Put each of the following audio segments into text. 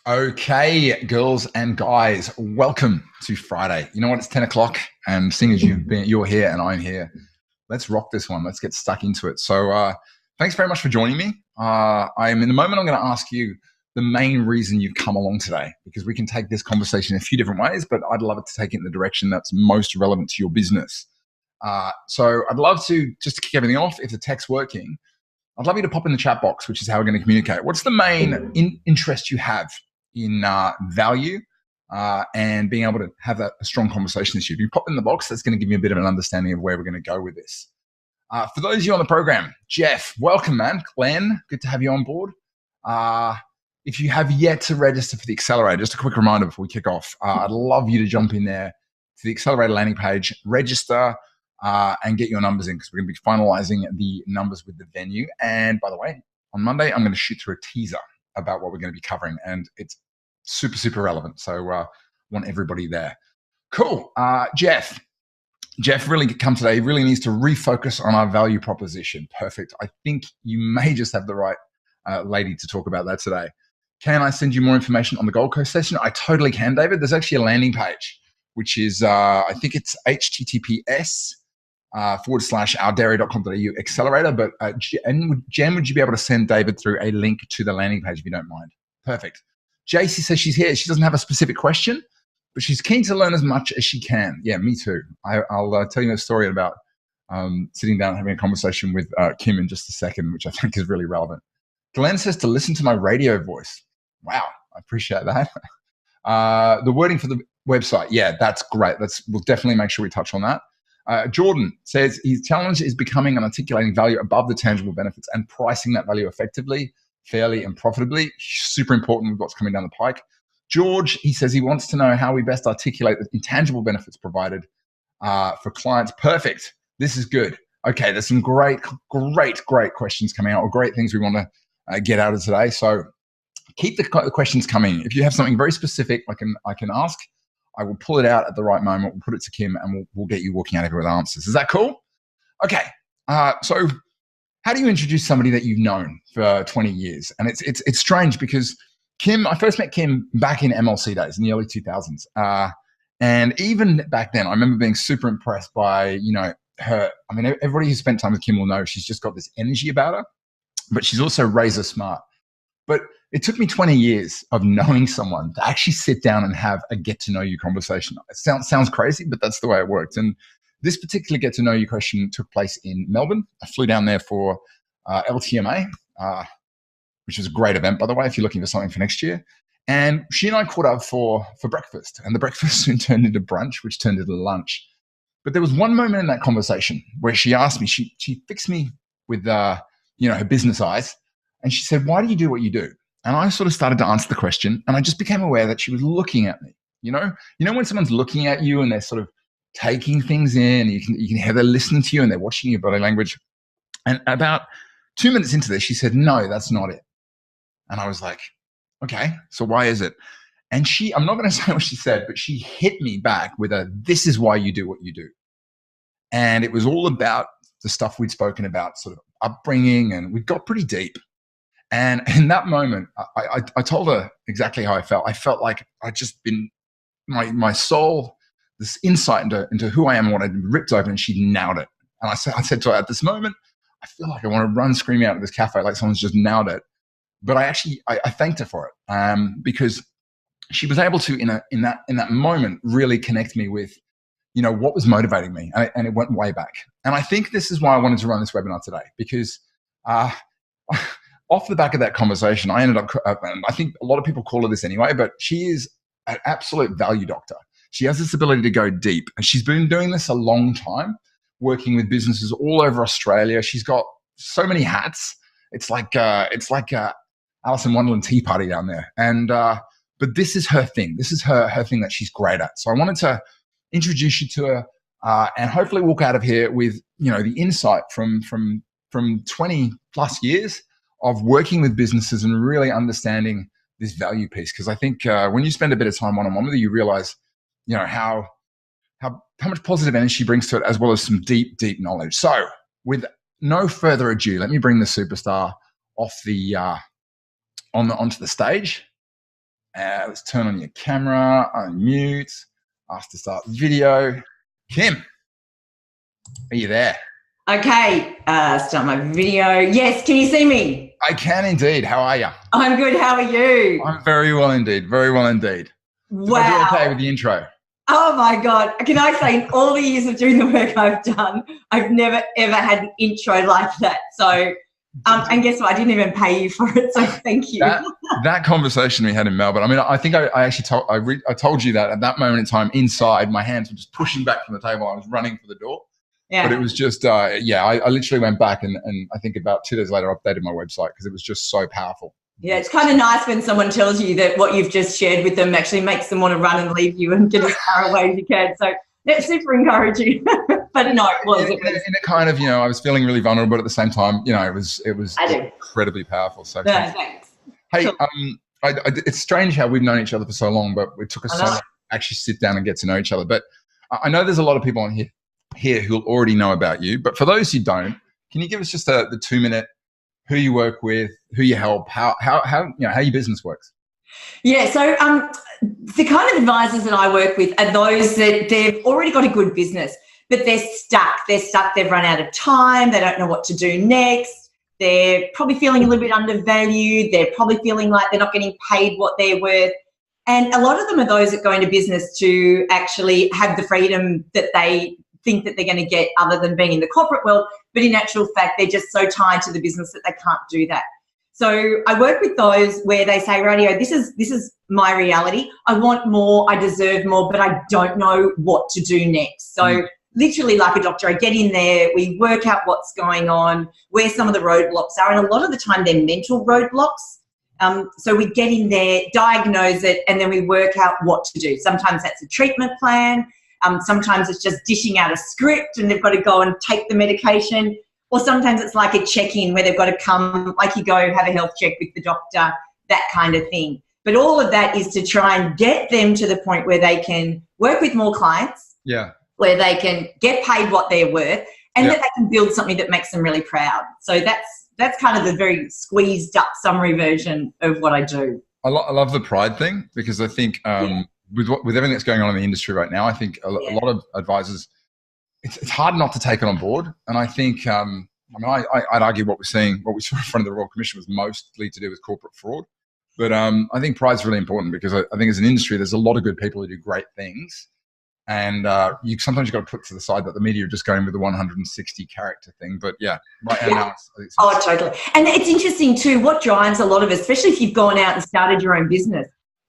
Okay, girls and guys, welcome to Friday. You know what? It's 10 o'clock, and seeing as you're here and I'm here, let's rock this one. Let's get stuck into it. So, thanks very much for joining me. I'm in the moment. I'm going to ask you the main reason you've come along today, because we can take this conversation in a few different ways, but I'd love it to take it in the direction that's most relevant to your business. So, I'd love to just to kick everything off. If the tech's working, I'd love you to pop in the chat box, which is how we're going to communicate. What's the main interest you have in value and being able to have a strong conversation this year? If you pop in the box, that's going to give me a bit of an understanding of where we're going to go with this. For those of you on the program, Jeff, welcome, man. Glenn, good to have you on board. If you have yet to register for the Accelerator, just a quick reminder before we kick off, I'd love you to jump in there to the Accelerator landing page, register, and get your numbers in, because we're going to be finalizing the numbers with the venue. And by the way, on Monday, I'm going to shoot through a teaser about what we're going to be covering, and it's super, super relevant. So want everybody there. Cool. Jeff really come today. He really needs to refocus on our value proposition. Perfect. I think you may just have the right lady to talk about that today. Can I send you more information on the Gold Coast session? I totally can, David. There's actually a landing page, which is, I think it's https /ourdairy.com.au accelerator. But Jen, would you be able to send David through a link to the landing page if you don't mind? Perfect. JC says she's here. She doesn't have a specific question, but she's keen to learn as much as she can. Yeah, me too. I'll tell you a story about sitting down and having a conversation with Kim in just a second, which I think is really relevant. Glenn says to listen to my radio voice. Wow, I appreciate that. The wording for the website, yeah, that's great. We'll definitely make sure we touch on that. Jordan says his challenge is becoming and articulating value above the tangible benefits and pricing that value effectively, fairly, and profitably. Super important with what's coming down the pike. George, he says he wants to know how we best articulate the intangible benefits provided for clients. Perfect. This is good. Okay, there's some great questions coming out, or great things we want to get out of today. So keep the questions coming. If you have something very specific I can ask, I will pull it out at the right moment. We'll put it to Kim, and we'll get you walking out of here with answers. Is that cool? Okay. So how do you introduce somebody that you've known for 20 years? And it's strange because Kim, I first met Kim back in MLC days in the early 2000s. And even back then, I remember being super impressed by, her. I mean, everybody who spent time with Kim will know she's just got this energy about her, but she's also razor smart. But it took me 20 years of knowing someone to actually sit down and have a get to know you conversation. It sounds crazy, but that's the way it worked. And this particular get to know you question took place in Melbourne. I flew down there for LTMA, which was a great event, by the way, if you're looking for something for next year. And she and I caught up for breakfast, and the breakfast soon turned into brunch, which turned into lunch. But there was one moment in that conversation where she asked me, she fixed me with her business eyes, and she said, "Why do you do what you do?" And I sort of started to answer the question, and I just became aware that she was looking at me. You know when someone's looking at you and they're sort of taking things in, you can hear they're listening to you and they're watching your body language. And about 2 minutes into this, she said, "No, that's not it." And I was like, "Okay, so why is it?" And I'm not going to say what she said, but she hit me back with "this is why you do what you do." And it was all about the stuff we'd spoken about, sort of upbringing, and we got pretty deep. And in that moment, I told her exactly how I felt. I felt like I'd just been, my soul, this insight into who I am and what I'd ripped open, and she nailed it. And I said to her, at this moment, I feel like I want to run screaming out of this cafe like someone's just nailed it. But I thanked her for it because she was able to, in that moment, really connect me with, what was motivating me. And it went way back. And I think this is why I wanted to run this webinar today, because off the back of that conversation, I ended up, I think a lot of people call her this anyway, but she is an absolute value doctor. She has this ability to go deep, and she's been doing this a long time, working with businesses all over Australia. She's got so many hats. It's like Alice in Wonderland tea party down there. And but this is her thing. This is her thing that she's great at. So I wanted to introduce you to her and hopefully walk out of here with the insight from 20 plus years of working with businesses and really understanding this value piece. Because I think when you spend a bit of time one-on-one with her, you realize, how much positive energy she brings to it, as well as some deep, deep knowledge. So with no further ado, let me bring the superstar off the onto the stage. Let's turn on your camera, unmute, ask to start video. Kim, are you there? Okay, start my video. Yes, can you see me? I can indeed. How are you? I'm good. How are you? I'm very well indeed. Very well indeed. Wow. Did I do okay with the intro? Oh my God. Can I say, in all the years of doing the work I've done, I've never ever had an intro like that. So, and guess what? I didn't even pay you for it. So thank you. That conversation we had in Melbourne, I mean, I think I actually told you that at that moment in time inside, my hands were just pushing back from the table. I was running for the door. Yeah. But it was just, I literally went back and I think about 2 days later, updated my website because it was just so powerful. Yeah, it's kind of nice when someone tells you that what you've just shared with them actually makes them want to run and leave you and get as far away as you can. So that's super encouraging. But no, it was. In a kind of, I was feeling really vulnerable, but at the same time, it was incredibly powerful. So thanks. Hey, it's strange how we've known each other for so long, but it took us so long to actually sit down and get to know each other. But I know there's a lot of people on here who'll already know about you. But for those who don't, can you give us just the 2-minute who you work with, who you help, how your business works? Yeah, so the kind of advisors that I work with are those that they've already got a good business, but they're stuck. They've run out of time. They don't know what to do next. They're probably feeling a little bit undervalued. They're probably feeling like they're not getting paid what they're worth. And a lot of them are those that go into business to actually have the freedom that they think that they're going to get other than being in the corporate world, but in actual fact, they're just so tied to the business that they can't do that. So I work with those where they say, radio, this is my reality. I want more, I deserve more, but I don't know what to do next. So literally like a doctor, I get in there, we work out what's going on, where some of the roadblocks are, and a lot of the time they're mental roadblocks. So we get in there, diagnose it, and then we work out what to do. Sometimes that's a treatment plan. Sometimes it's just dishing out a script and they've got to go and take the medication. Or sometimes it's like a check-in where they've got to come, like you go have a health check with the doctor, that kind of thing. But all of that is to try and get them to the point where they can work with more clients, where they can get paid what they're worth, and that they can build something that makes them really proud. So that's kind of the very squeezed up summary version of what I do. I love the pride thing because I think with everything that's going on in the industry right now, I think a lot of advisors, it's hard not to take it on board. And I think, I'd argue what we saw in front of the Royal Commission was mostly to do with corporate fraud. But I think pride's really important because I think as an industry, there's a lot of good people who do great things. And sometimes you've got to put to the side that the media are just going with the 160 character thing. But now totally. And it's interesting too, what drives a lot of us, especially if you've gone out and started your own business,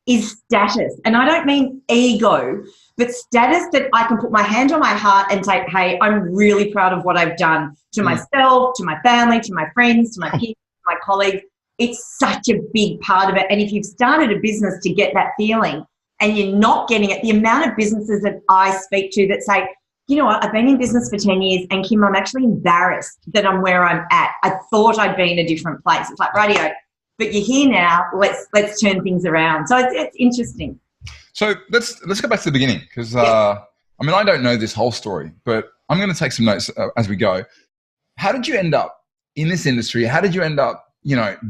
is status. And I don't mean ego, but status that I can put my hand on my heart and say, hey, I'm really proud of what I've done to myself, to my family, to my friends, to my peers, to my colleagues. It's such a big part of it. And if you've started a business to get that feeling and you're not getting it, the amount of businesses that I speak to that say, you know what, I've been in business for 10 years and Kim, I'm actually embarrassed that I'm where I'm at. I thought I'd be in a different place. It's like, radio, but you're here now, let's turn things around. So it's interesting. So let's go back to the beginning because, I don't know this whole story, but I'm going to take some notes as we go. How did you end up in this industry? How did you end up,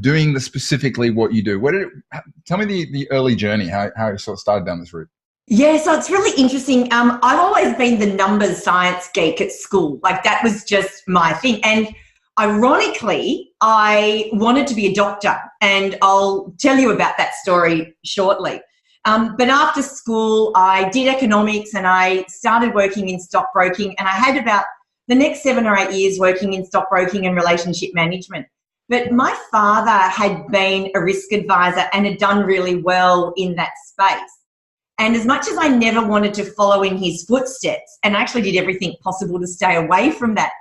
doing specifically what you do? Tell me the early journey, how you sort of started down this route. Yeah, so it's really interesting. I've always been the numbers science geek at school. Like that was just my thing. And ironically, I wanted to be a doctor, and I'll tell you about that story shortly. But after school, I did economics and I started working in stockbroking, and I had about the next 7 or 8 years working in stockbroking and relationship management. But my father had been a risk advisor and had done really well in that space. And as much as I never wanted to follow in his footsteps, and I actually did everything possible to stay away from that,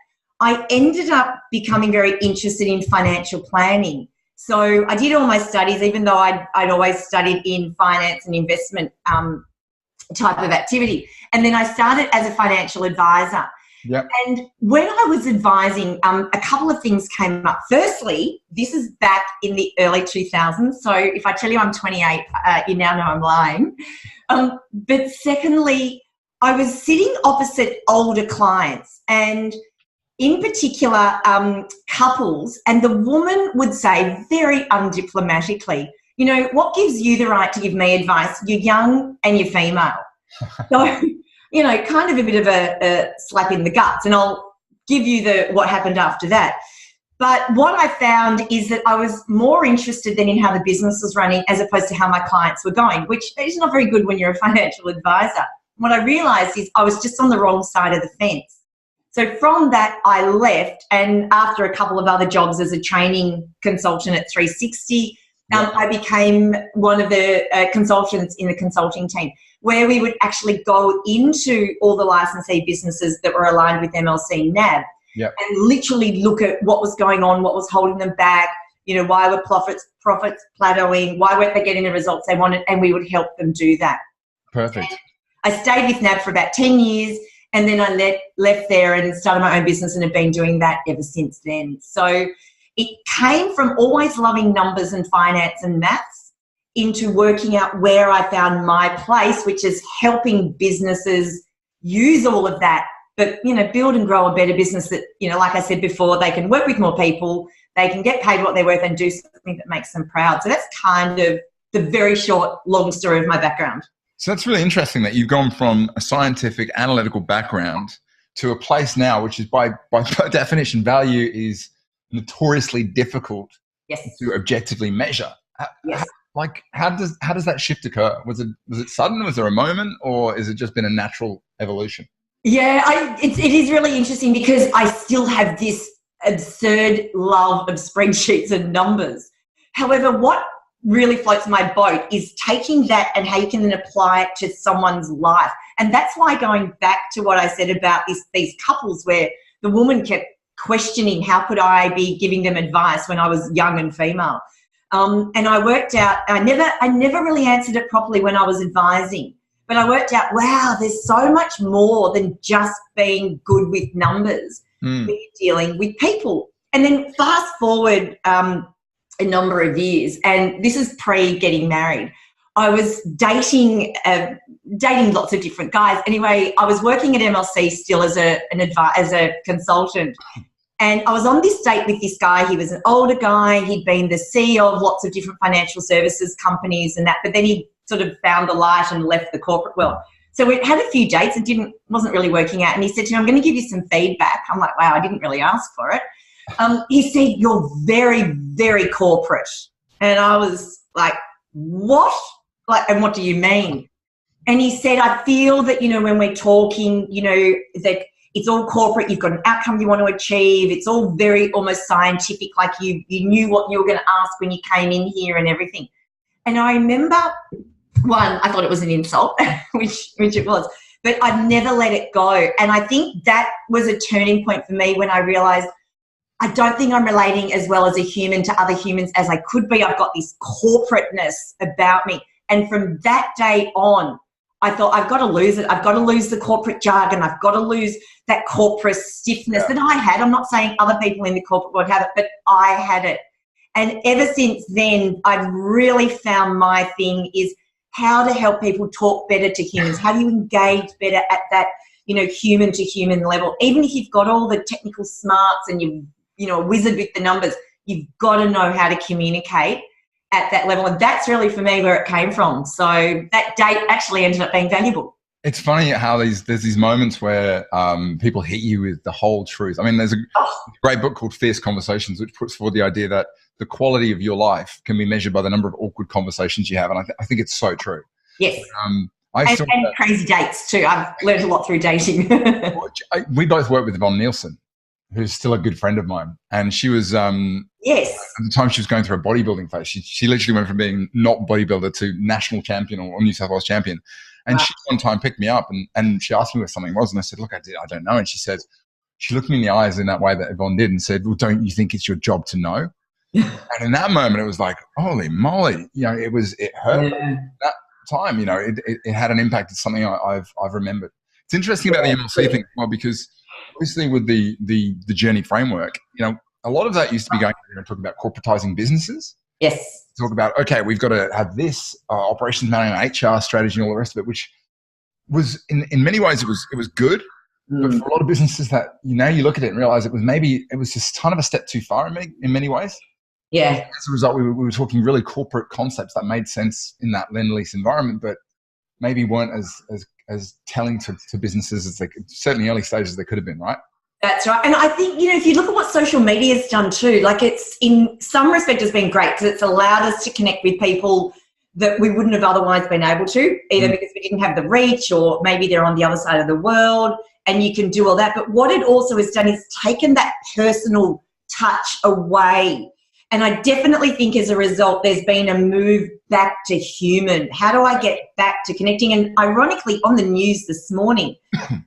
I ended up becoming very interested in financial planning. So I did all my studies, even though I'd always studied in finance and investment type of activity. And then I started as a financial advisor. Yep. And when I was advising, a couple of things came up. Firstly, this is back in the early 2000s. So if I tell you I'm 28, you now know I'm lying. But secondly, I was sitting opposite older clients, and in particular couples, and the woman would say very undiplomatically, you know, what gives you the right to give me advice? You're young and you're female. So, you know, kind of a bit of a slap in the guts, and I'll give you what happened after that. But what I found is that I was more interested than in how the business was running as opposed to how my clients were going, which is not very good when you're a financial advisor. What I realised is I was just on the wrong side of the fence. So from that, I left, and after a couple of other jobs as a training consultant at 360, I became one of the consultants in the consulting team, where we would actually go into all the licensee businesses that were aligned with MLC NAB and literally look at what was going on, what was holding them back, you know, why were profits plateauing, why weren't they getting the results they wanted, and we would help them do that. Perfect. And I stayed with NAB for about 10 years, and then I left there and started my own business and have been doing that ever since then. So it came from always loving numbers and finance and maths into working out where I found my place, which is helping businesses use all of that, but, you know, build and grow a better business that, you know, like I said before, they can work with more people, they can get paid what they're worth and do something that makes them proud. So that's kind of the very short, long story of my background. So that's really interesting that you've gone from a scientific, analytical background to a place now, which is by definition, value is notoriously difficult to objectively measure. How does that shift occur? Was it sudden? Was there a moment, or has it just been a natural evolution? Yeah, it is really interesting because I still have this absurd love of spreadsheets and numbers. However, what really floats my boat is taking that and how you can then apply it to someone's life. And that's why, going back to what I said about these couples where the woman kept questioning how could I be giving them advice when I was young and female. And I worked out, I never really answered it properly when I was advising, but I worked out, wow, there's so much more than just being good with numbers when you're dealing with people. And then fast forward a number of years, and this is pre-getting married. I was dating lots of different guys. Anyway, I was working at MLC still as a consultant. And I was on this date with this guy. He was an older guy. He'd been the CEO of lots of different financial services companies and that, but then he sort of found the light and left the corporate world. So we had a few dates. It wasn't really working out. And he said to me, I'm going to give you some feedback. I'm like, wow, I didn't really ask for it. He said, you're very, very corporate. And I was like, what? Like, and what do you mean? And he said, I feel that, you know, when we're talking, you know, that it's all corporate. You've got an outcome you want to achieve. It's all very almost scientific, like you knew what you were going to ask when you came in here and everything. And I remember, one, I thought it was an insult, which it was, but I've never let it go. And I think that was a turning point for me when I realised I don't think I'm relating as well as a human to other humans as I could be. I've got this corporateness about me. And from that day on, I thought, I've got to lose it. I've got to lose the corporate jargon. I've got to lose that corporate stiffness that I had. I'm not saying other people in the corporate world have it, but I had it. And ever since then, I've really found my thing is how to help people talk better to humans. How do you engage better at that, you know, human to human level? Even if you've got all the technical smarts and you know, a wizard with the numbers, you've got to know how to communicate at that level. And that's really, for me, where it came from. So that date actually ended up being valuable. It's funny how there's these moments where people hit you with the whole truth. I mean, there's a great book called Fierce Conversations, which puts forward the idea that the quality of your life can be measured by the number of awkward conversations you have. And I think it's so true. Yes. And crazy dates too. I've learned a lot through dating. We both work with Yvonne Nielsen, who's still a good friend of mine. And she was, at the time she was going through a bodybuilding phase. She literally went from being not bodybuilder to national champion or New South Wales champion. And she one time picked me up and she asked me what something was. And I said, look, I don't know. And she said, she looked me in the eyes in that way that Yvonne did and said, well, don't you think it's your job to know? And in that moment, it was like, holy moly, you know, it hurt. That time, you know, it had an impact. It's something I've remembered. It's interesting about the MLC thing, well, because obviously with the journey framework, you know, a lot of that used to be going and talking about corporatizing businesses. Yes. Talk about, okay, we've got to have this operations management, HR strategy, and all the rest of it, which was in many ways it was good. But for a lot of businesses that, you know, you look at it and realize it was just kind of a step too far in many ways. Yeah. As a result, we were talking really corporate concepts that made sense in that lend-lease environment, but maybe weren't as telling to businesses as they could, certainly early stages they could have been, right? That's right. And I think, if you look at what social media has done too, like it's in some respect has been great because it's allowed us to connect with people that we wouldn't have otherwise been able to, either because we didn't have the reach or maybe they're on the other side of the world and you can do all that. But what it also has done is taken that personal touch away. And I definitely think as a result, there's been a move back to human. How do I get back to connecting? And ironically, on the news this morning,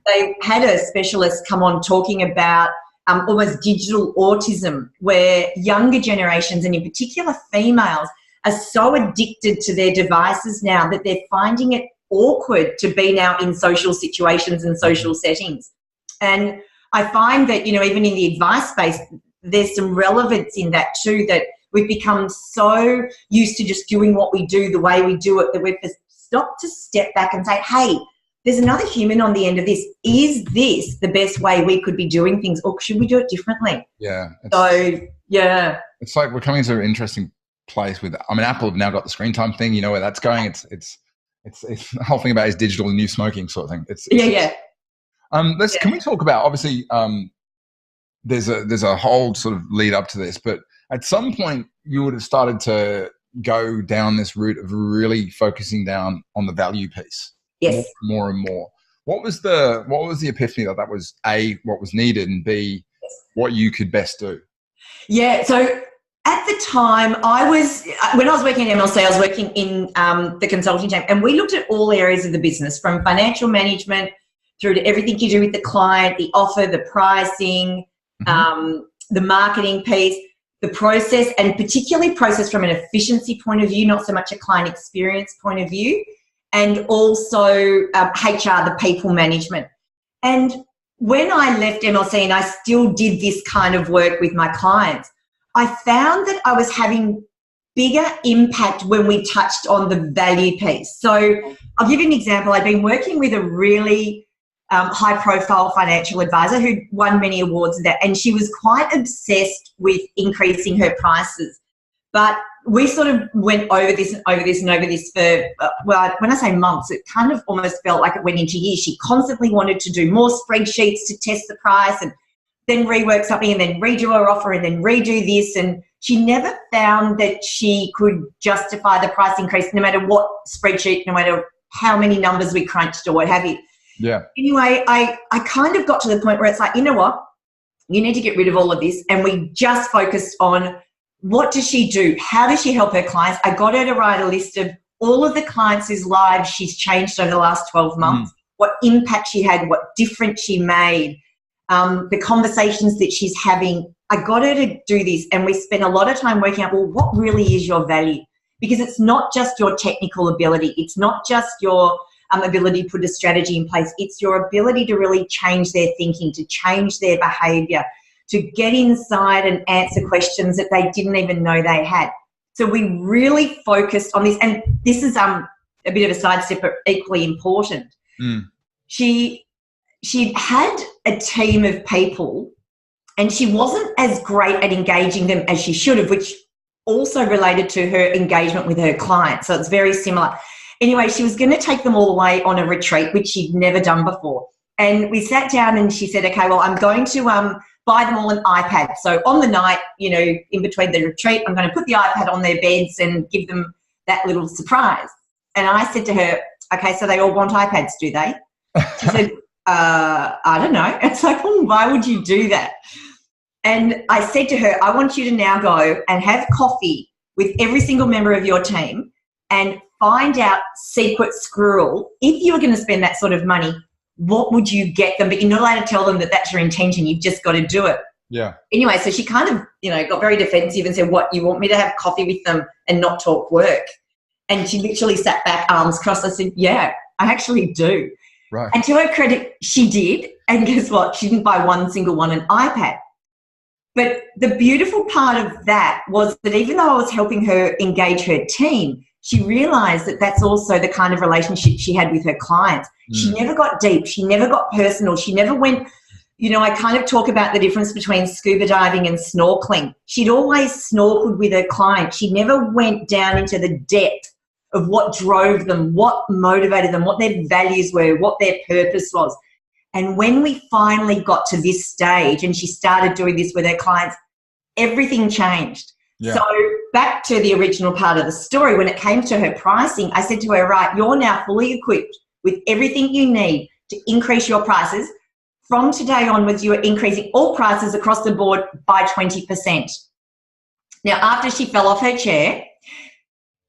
they had a specialist come on talking about almost digital autism, where younger generations, and in particular females, are so addicted to their devices now that they're finding it awkward to be now in social situations and social settings. And I find that, even in the advice space, there's some relevance in that too, that we've become so used to just doing what we do the way we do it that we've stopped to step back and say, hey, there's another human on the end of this. Is this the best way we could be doing things, or should we do it differently? Yeah. It's like we're coming to an interesting place with, Apple have now got the screen time thing. You know where that's going. It's the whole thing about is digital and new smoking sort of thing. Can we talk about, obviously, there's a whole sort of lead up to this, but at some point you would have started to go down this route of really focusing down on the value piece. Yes. More and more. What was the epiphany that was A, what was needed, and B, what you could best do? Yeah. So at the time when I was working in MLC, I was working in the consulting team, and we looked at all areas of the business, from financial management through to everything you do with the client, the offer, the pricing, the marketing piece, the process, and particularly process from an efficiency point of view, not so much a client experience point of view, and also HR, the people management. And when I left MLC and I still did this kind of work with my clients, I found that I was having bigger impact when we touched on the value piece. So I'll give you an example. I've been working with a really high-profile financial advisor who won many awards and that, and she was quite obsessed with increasing her prices. But we sort of went over this for, when I say months, it kind of almost felt like it went into years. She constantly wanted to do more spreadsheets to test the price and then rework something and then redo her offer and then redo this. And she never found that she could justify the price increase no matter what spreadsheet, no matter how many numbers we crunched or what have you. Yeah. Anyway, I kind of got to the point where it's like, you know what? You need to get rid of all of this. And we just focused on what does she do? How does she help her clients? I got her to write a list of all of the clients whose lives she's changed over the last 12 months, what impact she had, what difference she made, the conversations that she's having. I got her to do this, and we spent a lot of time working out, well, what really is your value? Because it's not just your technical ability. It's not just your ability to put a strategy in place. It's your ability to really change their thinking, to change their behaviour, to get inside and answer questions that they didn't even know they had. So we really focused on this, and this is a bit of a sidestep, but equally important. She had a team of people, and she wasn't as great at engaging them as she should have, which also related to her engagement with her clients. So it's very similar. Anyway, she was going to take them all away on a retreat, which she'd never done before. And we sat down and she said, okay, well, I'm going to buy them all an iPad. So on the night, in between the retreat, I'm going to put the iPad on their beds and give them that little surprise. And I said to her, okay, so they all want iPads, do they? She said, I don't know. It's like, why would you do that? And I said to her, I want you to now go and have coffee with every single member of your team and find out secret squirrel. If you were going to spend that sort of money, what would you get them? But you're not allowed to tell them that that's your intention. You've just got to do it. Yeah. Anyway, so she kind of, got very defensive and said, what, you want me to have coffee with them and not talk work? And she literally sat back, arms crossed. I said, yeah, I actually do. Right. And to her credit, she did. And guess what? She didn't buy one single one an iPad. But the beautiful part of that was that even though I was helping her engage her team, she realised that that's also the kind of relationship she had with her clients. She never got deep. She never got personal. She never went you know, I kind of talk about the difference between scuba diving and snorkeling. She'd always snorkeled with her client. She never went down into the depth of what drove them, what motivated them, what their values were, what their purpose was. And when we finally got to this stage and she started doing this with her clients, everything changed. Yeah. So back to the original part of the story, when it came to her pricing, I said to her, right, you're now fully equipped with everything you need to increase your prices. From today onwards, you are increasing all prices across the board by 20%. Now, after she fell off her chair,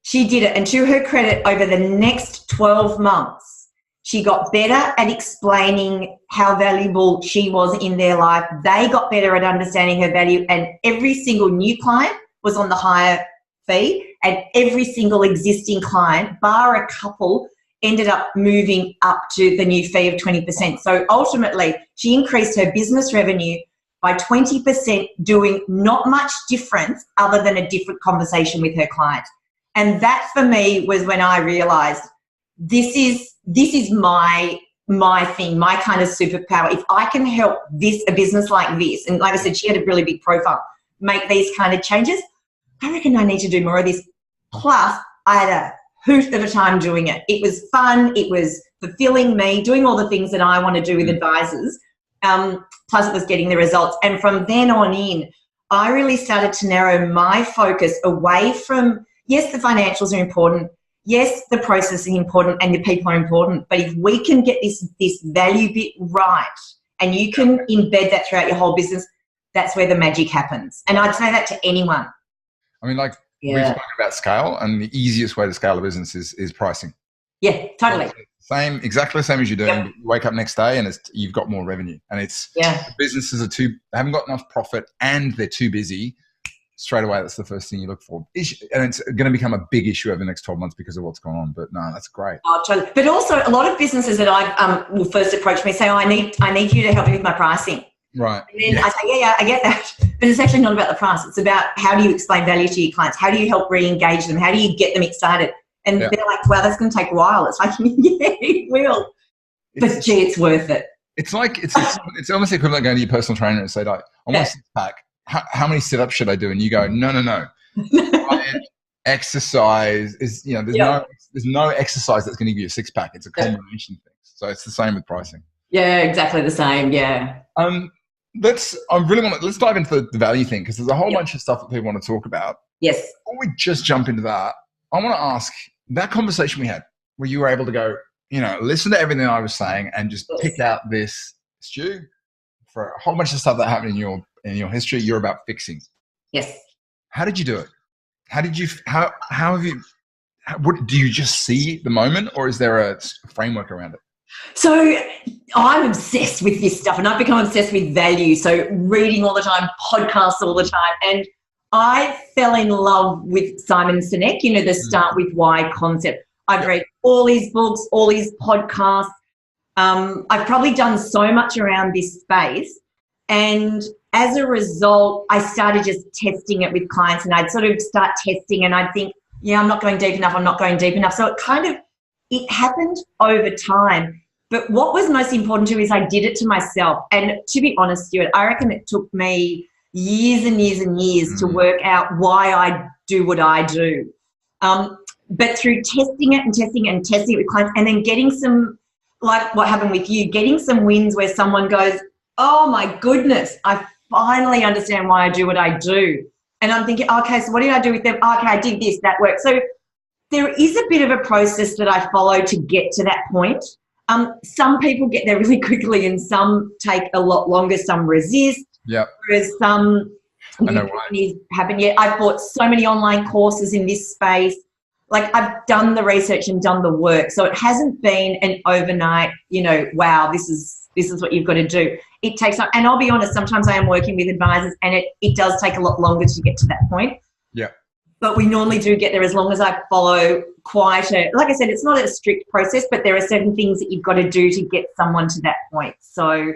she did it. And to her credit, over the next 12 months, she got better at explaining how valuable she was in their life. They got better at understanding her value. And every single new client was on the higher fee. And every single existing client, bar a couple, ended up moving up to the new fee of 20%. So ultimately, she increased her business revenue by 20%, doing not much difference other than a different conversation with her client. And that for me was when I realized this is my thing, my kind of superpower. If I can help a business like this, and like I said, she had a really big profile, make these kind of changes, I reckon I need to do more of this. Plus, I had a hoot of a time doing it. It was fun. It was fulfilling me, doing all the things that I want to do with advisors. Plus, it was getting the results. And from then on in, I really started to narrow my focus away from, yes, the financials are important. Yes, the process is important and the people are important. But if we can get this value bit right and you can embed that throughout your whole business, that's where the magic happens. And I'd say that to anyone. I mean, like we've spoken about scale, and the easiest way to scale a business is pricing. Yeah, totally. Exactly the same as you're doing. Yep. You wake up next day and you've got more revenue. And businesses they haven't got enough profit and they're too busy. Straight away, that's the first thing you look for. And it's going to become a big issue over the next 12 months because of what's going on. But no, that's great. Oh, totally. But also a lot of businesses that I've will first approach me say, oh, I need you to help me with my pricing. Right. And then I say, yeah, I get that. But it's actually not about the price. It's about how do you explain value to your clients? How do you help re-engage them? How do you get them excited? And they're like, wow, that's going to take a while. It's like, yeah, it will. But gee, it's worth it. It's like, it's almost equivalent going to your personal trainer and say, like, I want a six-pack. How many sit-ups should I do? And you go, no. Diet, exercise is, there's no exercise that's going to give you a six-pack. It's a combination of things. So it's the same with pricing. Yeah, exactly the same. Yeah. Let's dive into the value thing, because there's a whole bunch of stuff that people want to talk about. Yes. Before we just jump into that, I want to ask that conversation we had where you were able to go, listen to everything I was saying and just pick out this, Stu, for a whole bunch of stuff that happened in your history, you're about fixing. Yes. How did you do it? What do you just see the moment, or is there a framework around it? So I'm obsessed with this stuff, and I've become obsessed with value. So reading all the time, podcasts all the time. And I fell in love with Simon Sinek, the Start With Why concept. I've read all his books, all his podcasts. I've probably done so much around this space. And as a result, I started just testing it with clients, and I'd sort of start testing and I'd think, I'm not going deep enough. I'm not going deep enough. So it happened over time. But what was most important to me is I did it to myself. And to be honest, Stuart, I reckon it took me years and years and years to work out why I do what I do. But through testing it with clients, and then getting some, like what happened with you, getting some wins where someone goes, oh my goodness, I finally understand why I do what I do. And I'm thinking, okay, so what did I do with them? Okay, I did this, that worked. So there is a bit of a process that I follow to get to that point. Some people get there really quickly and some take a lot longer, some resist. Yeah. Whereas some companies happen. Yeah, I've bought so many online courses in this space. Like I've done the research and done the work. So it hasn't been an overnight, wow, this is what you've got to do. It takes time. And I'll be honest, sometimes I am working with advisors and it does take a lot longer to get to that point. Yeah. But we normally do get there as long as I follow like I said, it's not a strict process, but there are certain things that you've got to do to get someone to that point. So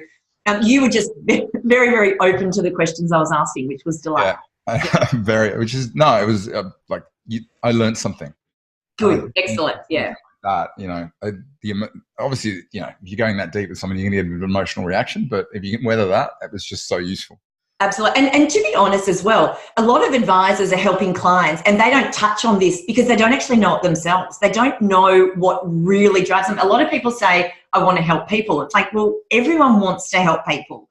you were just very, very open to the questions I was asking, which was delightful. Yeah, it was I learned something. Good, excellent, yeah. that, you know, obviously, you know, if you're going that deep with someone, you're going to get an emotional reaction, but if you can weather that, it was just so useful. Absolutely. And to be honest as well, a lot of advisors are helping clients and they don't touch on this because they don't actually know it themselves. They don't know what really drives them. A lot of people say, I want to help people. It's like, well, everyone wants to help people.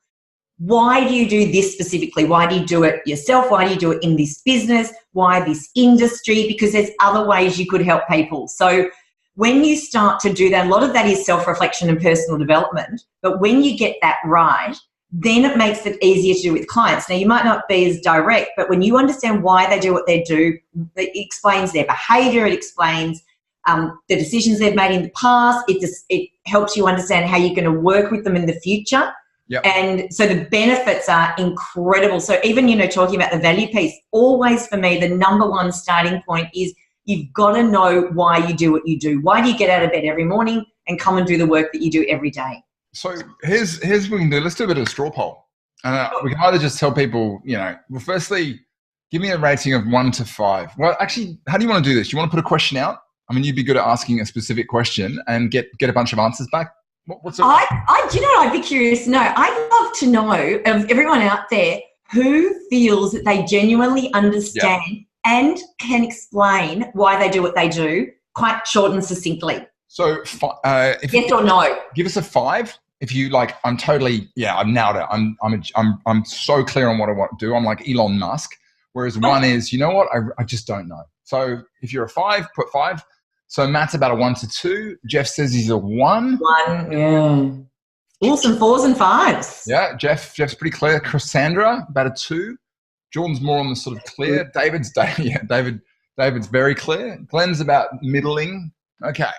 Why do you do this specifically? Why do you do it yourself? Why do you do it in this business? Why this industry? Because there's other ways you could help people. So when you start to do that, a lot of that is self-reflection and personal development. But when you get that right, then it makes it easier to do with clients. Now, you might not be as direct, but when you understand why they do what they do, it explains their behaviour, it explains the decisions they've made in the past, it helps you understand how you're going to work with them in the future. Yep. And so the benefits are incredible. So even, you know, talking about the value piece, always for me, the number one starting point is you've got to know why you do what you do. Why do you get out of bed every morning and come and do the work that you do every day? So here's what we can do. Let's do a bit of a straw poll. We can either just tell people, you know, well, firstly, give me a rating of 1 to 5. Well, actually, how do you want to do this? You want to put a question out? I mean, you'd be good at asking a specific question and get a bunch of answers back. What's it? Do you know what I'd be curious to know? I'd love to know of everyone out there who feels that they genuinely understand and can explain why they do what they do quite short and succinctly. So, yes or no? Give us a 5. If you like, I'm totally, I've nailed it. I'm so clear on what I want to do. I'm like Elon Musk. Whereas 1 is, you know what? I just don't know. So if you're a 5, put 5. So Matt's about a 1 to 2. Jeff says he's a 1. 1, yeah. All some 4s and 5s. Yeah, Jeff's pretty clear. Cassandra, about a 2. Jordan's more on the sort of clear. David's very clear. Glenn's about middling. Okay.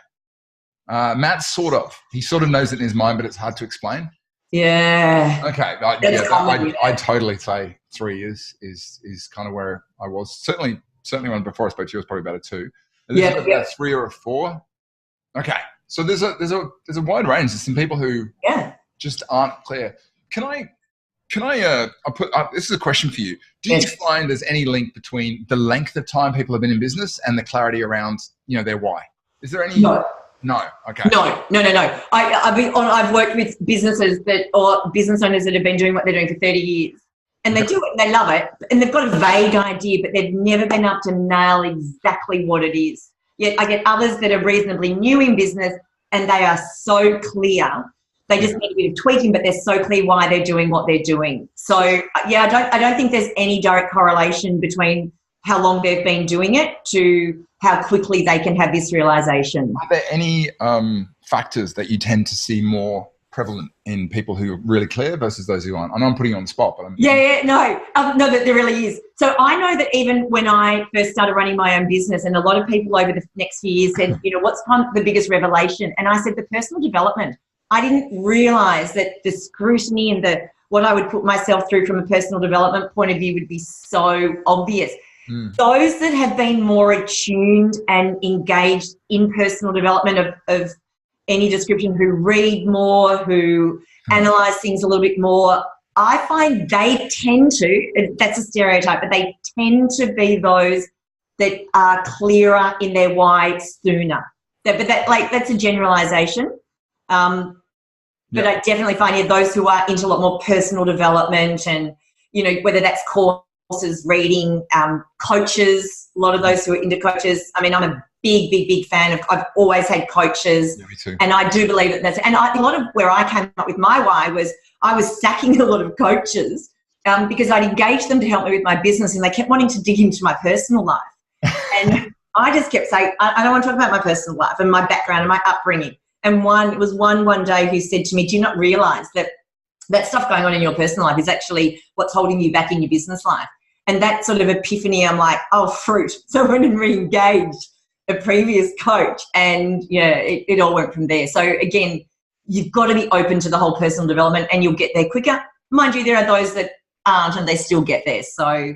Matt's he sort of knows it in his mind, but it's hard to explain. Yeah. Okay. I'd totally say 3 is kind of where I was. Certainly one before I spoke to you was probably about a 2. About a 3 or a 4. Okay. So there's a wide range. There's some people who just aren't clear. Can I this is a question for you. Do you find there's any link between the length of time people have been in business and the clarity around, you know, their why? Is there any? No. Okay. No. I've worked with businesses or business owners that have been doing what they're doing for 30 years. And they do it, they love it, and they've got a vague idea, but they've never been able to nail exactly what it is. Yet I get others that are reasonably new in business and they are so clear. They just need a bit of tweaking, but they're so clear why they're doing what they're doing. So, I don't think there's any direct correlation between how long they've been doing it to how quickly they can have this realization. Are there any factors that you tend to see more prevalent in people who are really clear versus those who aren't? I know I'm putting you on the spot, but no, but there really is. So I know that even when I first started running my own business, and a lot of people over the next few years said, you know, what's the biggest revelation? And I said, the personal development. I didn't realize that the scrutiny and what I would put myself through from a personal development point of view would be so obvious. Those that have been more attuned and engaged in personal development of any description, who read more, who analyse things a little bit more, I find they tend to, that's a stereotype, but they tend to be those that are clearer in their why sooner. That's a generalisation. But I definitely find those who are into a lot more personal development and, you know, whether that's courses, reading, coaches, a lot of those who are into coaches. I mean, I'm a big fan of, I've always had coaches. Yeah, me too. And I do believe a lot of where I came up with my why was I was sacking a lot of coaches because I'd engaged them to help me with my business and they kept wanting to dig into my personal life. And I just kept saying, I don't want to talk about my personal life and my background and my upbringing. And it was one day who said to me, do you not realise that stuff going on in your personal life is actually what's holding you back in your business life? And that sort of epiphany, I'm like, oh, fruit. So I went and re-engaged a previous coach and, it all went from there. So, again, you've got to be open to the whole personal development and you'll get there quicker. Mind you, there are those that aren't and they still get there. So I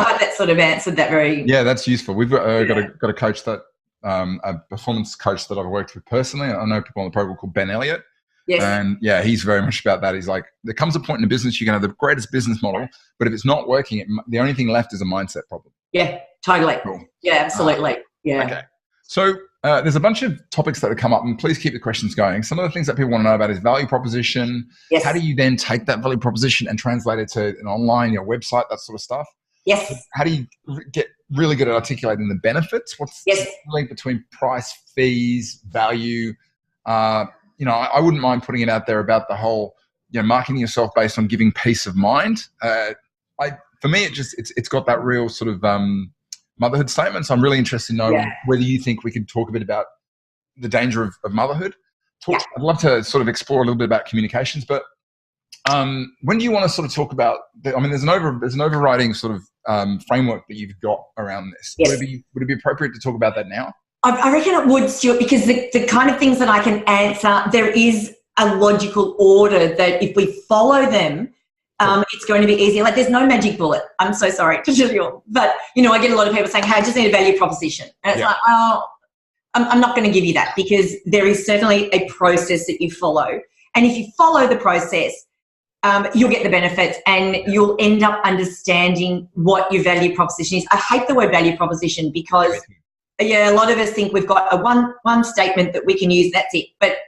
hope that sort of answered that very... Yeah, that's useful. We've got a coach that... a performance coach that I've worked with personally. I know people on the program called Ben Elliott. Yes. And he's very much about that. He's like, there comes a point in a business, you can have the greatest business model, but if it's not working, the only thing left is a mindset problem. Yeah, totally. Cool. Yeah, absolutely. Yeah. Okay. So there's a bunch of topics that have come up, and please keep the questions going. Some of the things that people want to know about is value proposition. Yes. How do you then take that value proposition and translate it to an online, your website, that sort of stuff? Yes. How do you get really good at articulating the benefits? What's the link between price, fees, value? I wouldn't mind putting it out there about the whole, marketing yourself based on giving peace of mind. For me, it's got that real sort of motherhood statement. So I'm really interested to know whether you think we could talk a bit about the danger of motherhood. I'd love to sort of explore a little bit about communications, but when do you want to sort of talk about? There's an overriding sort of framework that you've got around this. Yes. Would it be appropriate to talk about that now? I reckon it would, Stuart, because the kind of things that I can answer, there is a logical order that if we follow them, it's going to be easier. Like, there's no magic bullet. I'm so sorry to tell you all. But, I get a lot of people saying, hey, I just need a value proposition. And it's like, I'm not going to give you that, because there is certainly a process that you follow. And if you follow the process, you'll get the benefits and you'll end up understanding what your value proposition is. I hate the word value proposition because, a lot of us think we've got a one statement that we can use, that's it. But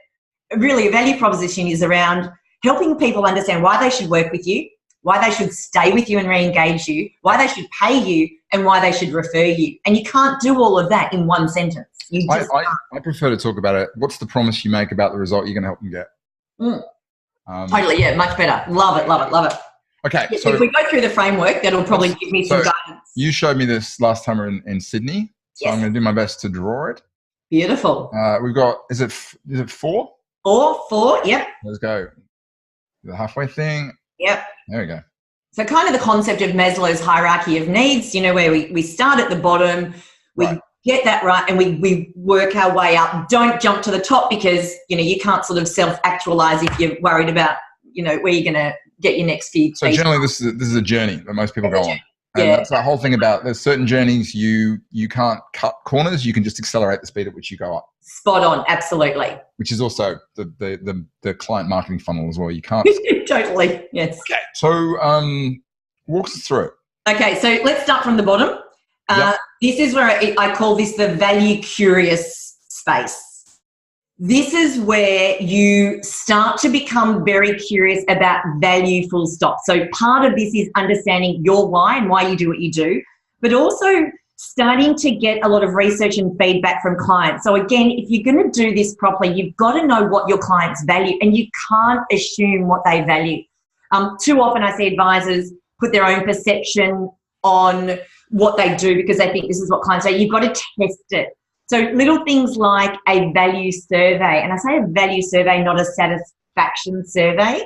really, a value proposition is around helping people understand why they should work with you, why they should stay with you and re-engage you, why they should pay you, and why they should refer you. And you can't do all of that in one sentence. I prefer to talk about it. What's the promise you make about the result you're going to help them get? Totally, much better. Love it. Okay. So if we go through the framework, that'll probably give me some guidance. You showed me this last time in Sydney, so I'm going to do my best to draw it. Beautiful. We've got, is it 4? 4, yep. Let's go. The halfway thing. Yep. There we go. So kind of the concept of Maslow's hierarchy of needs, where we start at the bottom, we get that right, and we work our way up. Don't jump to the top, because, you can't sort of self-actualize if you're worried about, where you're going to get your next few. So generally this is a journey that most people go on. And that's the whole thing about, there's certain journeys you can't cut corners, you can just accelerate the speed at which you go up. Spot on, absolutely. Which is also the client marketing funnel as well. You can't. Totally, yes. Okay, so walk us through it. Okay, so let's start from the bottom. This is where I call this the value curious space. This is where you start to become very curious about value, full stop. So part of this is understanding your why and why you do what you do, but also starting to get a lot of research and feedback from clients. So again, if you're going to do this properly, you've got to know what your clients value, and you can't assume what they value. Too often I see advisors put their own perception on what they do because they think this is what clients say. You've got to test it. So little things like a value survey, and I say a value survey, not a satisfaction survey,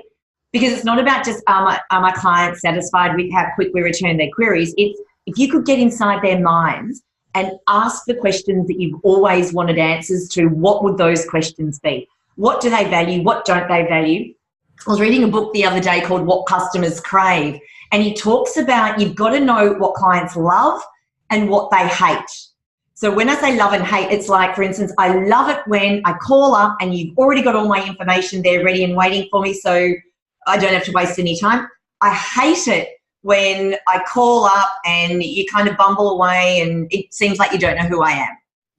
because it's not about just are my clients satisfied with how quick we return their queries. It's if you could get inside their minds and ask the questions that you've always wanted answers to, what would those questions be? What do they value? What don't they value? I was reading a book the other day called What Customers Crave, and he talks about you've got to know what clients love and what they hate. So when I say love and hate, it's like, for instance, I love it when I call up and you've already got all my information there ready and waiting for me, so I don't have to waste any time. I hate it when I call up and you kind of bumble away and it seems like you don't know who I am.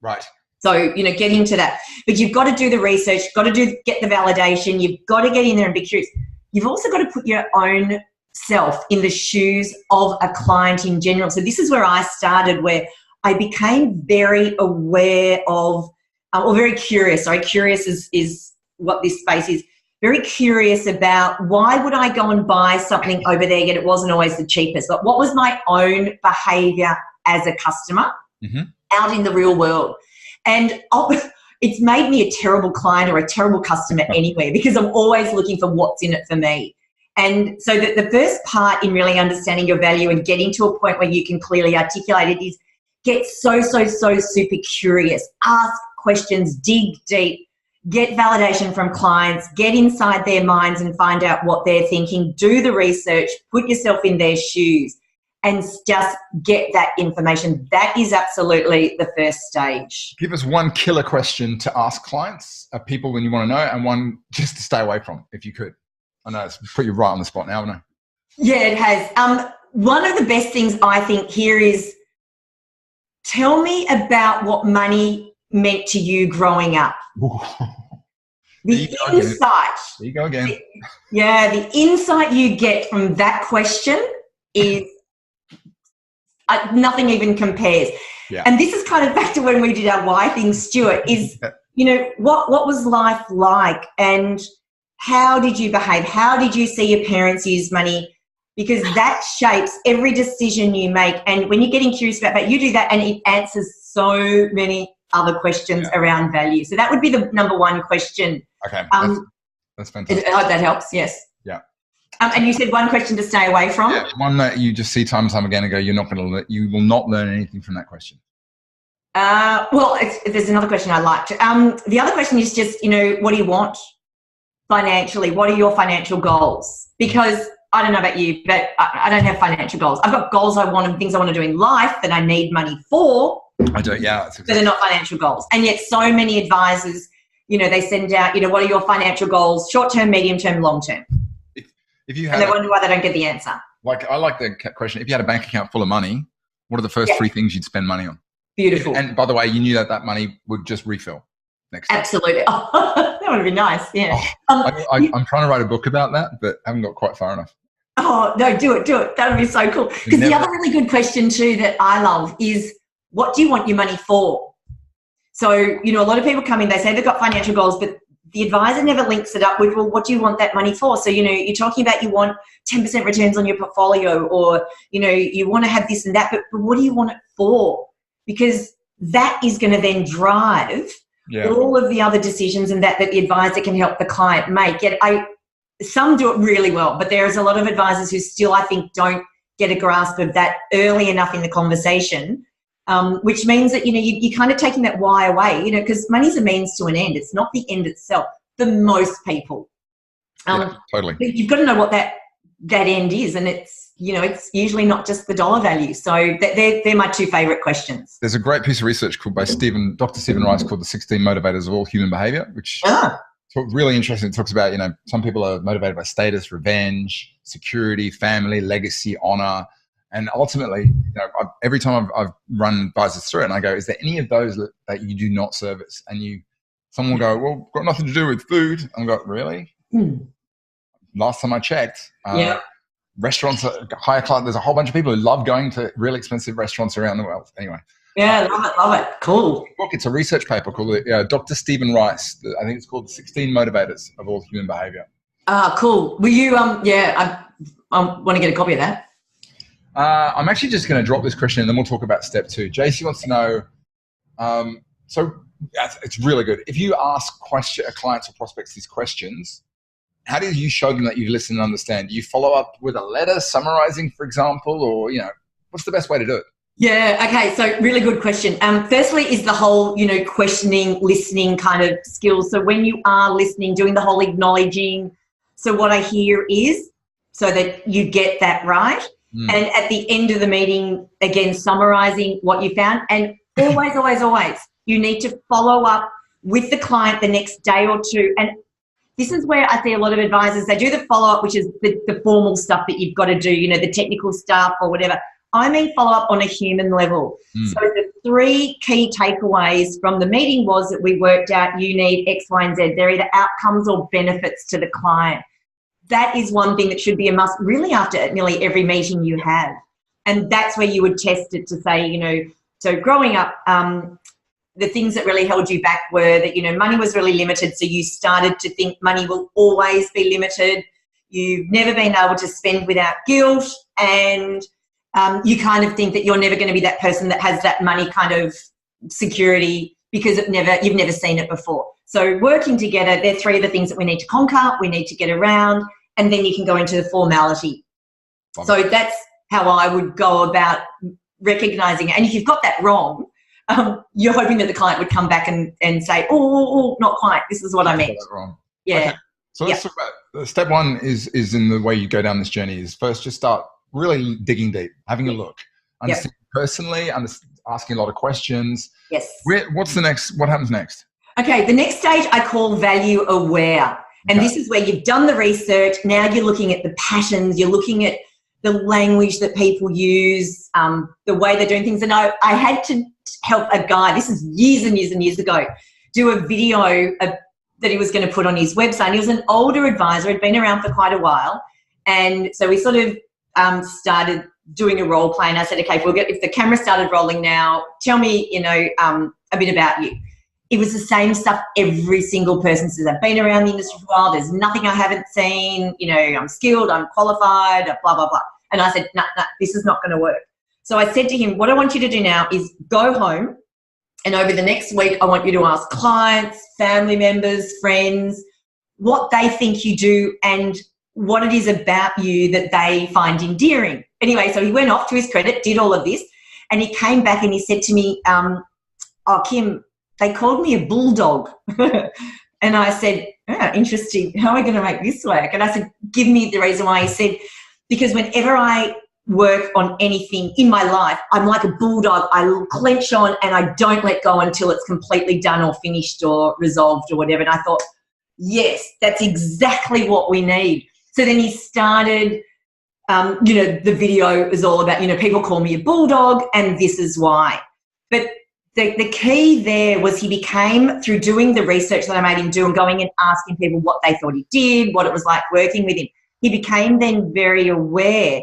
Right. So, getting to that. But you've got to do the research, got to get the validation, you've got to get in there and be curious. You've also got to put your own self in the shoes of a client in general. So this is where I started, where I became very aware of, or very curious. Sorry, curious is what this space is. Very curious about why would I go and buy something over there, yet it wasn't always the cheapest. But what was my own behaviour as a customer out in the real world? And it's made me a terrible client or a terrible customer anyway, because I'm always looking for what's in it for me. And so the first part in really understanding your value and getting to a point where you can clearly articulate it is get so super curious. Ask questions, dig deep, get validation from clients, get inside their minds and find out what they're thinking, do the research, put yourself in their shoes and just get that information. That is absolutely the first stage. Give us one killer question to ask clients, people when you want to know, and one just to stay away from, if you could. I know it's put you right on the spot now, haven't I? Yeah, it has. One of the best things I think here is tell me about what money meant to you growing up? The insight. There you go again. The insight you get from that question is nothing even compares. Yeah. And this is kind of back to when we did our why thing, Stuart, is, what was life like and how did you behave? How did you see your parents use money? Because that shapes every decision you make. And when you're getting curious about that, you do that and it answers so many other questions around value. So that would be the number one question. Okay, that's fantastic. I hope that helps, yes. Yeah. And you said one question to stay away from? Yeah, one that you just see time and time again and go, you will not learn anything from that question. There's another question I liked. The other question is just, what do you want financially? What are your financial goals? Because I don't know about you, but I don't have financial goals. I've got goals I want and things I want to do in life that I need money for. I do, yeah. But they're not financial goals. And yet so many advisors, they send out, what are your financial goals, short-term, medium-term, long-term? If you had and they wonder why they don't get the answer. Like, I like the question, if you had a bank account full of money, what are the first three things you'd spend money on? Beautiful. And by the way, you knew that money would just refill next time. Absolutely. Oh, that would be nice, yeah. I'm trying to write a book about that, but I haven't got quite far enough. Oh, no, do it. That would be so cool. Because the other really good question too that I love is, what do you want your money for? So, a lot of people come in, they say they've got financial goals, but the advisor never links it up with, well, what do you want that money for? So, you're talking about you want 10% returns on your portfolio or, you want to have this and that, but what do you want it for? Because that is going to then drive all of the other decisions and that the advisor can help the client make. Yet some do it really well, but there's a lot of advisors who still, I think, don't get a grasp of that early enough in the conversation, which means that, you're kind of taking that why away, because money's a means to an end. It's not the end itself for most people. Totally. But you've got to know what that end is, and it's, it's usually not just the dollar value. So they're my two favourite questions. There's a great piece of research called by Dr. Stephen Rice called The 16 Motivators of All Human Behaviour, which is really interesting. It talks about, some people are motivated by status, revenge, security, family, legacy, honour. And ultimately, every time I've run advisors through it and I go, is there any of those that you do not service? And someone will go, well, got nothing to do with food. And I go, really? Last time I checked, restaurants are higher class. There's a whole bunch of people who love going to really expensive restaurants around the world. Anyway. Yeah, love it. Cool. It's a research paper called Dr. Stephen Rice. I think it's called 16 Motivators of All Human Behaviour. Cool. Will you, I want to get a copy of that. I'm actually just going to drop this question and then we'll talk about step 2. JC wants to know, it's really good. If you ask clients or prospects these questions, how do you show them that you listen and understand? Do you follow up with a letter summarizing, for example, or, what's the best way to do it? Yeah, okay, so really good question. Firstly is the whole, questioning, listening kind of skills. So when you are listening, doing the whole acknowledging, so what I hear is, so that you get that right. And at the end of the meeting, again, summarizing what you found. And always, you need to follow up with the client the next day or two. And this is where I see a lot of advisors, they do the follow-up, which is the formal stuff that you've got to do, the technical stuff or whatever. I mean follow-up on a human level. So the 3 key takeaways from the meeting was that we worked out you need X, Y, and Z. They're either outcomes or benefits to the client. That is one thing that should be a must really after nearly every meeting you have. And that's where you would test it to say, so growing up, the things that really held you back were that, money was really limited. So you started to think money will always be limited. You've never been able to spend without guilt. And you kind of think that you're never going to be that person that has that money kind of security because you've never seen it before. So working together, they're 3 of the things that we need to conquer, we need to get around, and then you can go into the formality. So that's how I would go about recognizing it. And if you've got that wrong, you're hoping that the client would come back and say, oh, not quite. This is what I meant. Wrong. Yeah. Okay. So let's talk about step 1 is in the way you go down this journey is first just start really digging deep, having a look, understanding personally, asking a lot of questions. Yes. What's the next? What happens next? Okay. The next stage I call value aware. And this is where you've done the research. Now you're looking at the patterns. You're looking at the language that people use, the way they're doing things. And I had to help a guy, this is years and years and years ago, do a video that he was going to put on his website. And he was an older advisor, had been around for quite a while. And so we sort of started doing a role play. And I said, okay, if the camera started rolling now, tell me, a bit about you. It was the same stuff every single person says. I've been around the industry for a while. There's nothing I haven't seen. I'm skilled, I'm qualified, blah, blah, blah. And I said, no, this is not going to work. So I said to him, what I want you to do now is go home, and over the next week, I want you to ask clients, family members, friends, what they think you do and what it is about you that they find endearing. Anyway, so he went off, to his credit, did all of this, and he came back and he said to me, oh, Kim, they called me a bulldog. And I said, oh, interesting. How am I going to make this work? And I said, give me the reason why. He said, because whenever I work on anything in my life, I'm like a bulldog. I clench on and I don't let go until it's completely done or finished or resolved or whatever. And I thought, yes, that's exactly what we need. So then he started, the video is all about, people call me a bulldog and this is why. But the key there was he became, through doing the research that I made him do and going and asking people what they thought he did, what it was like working with him, he became then very aware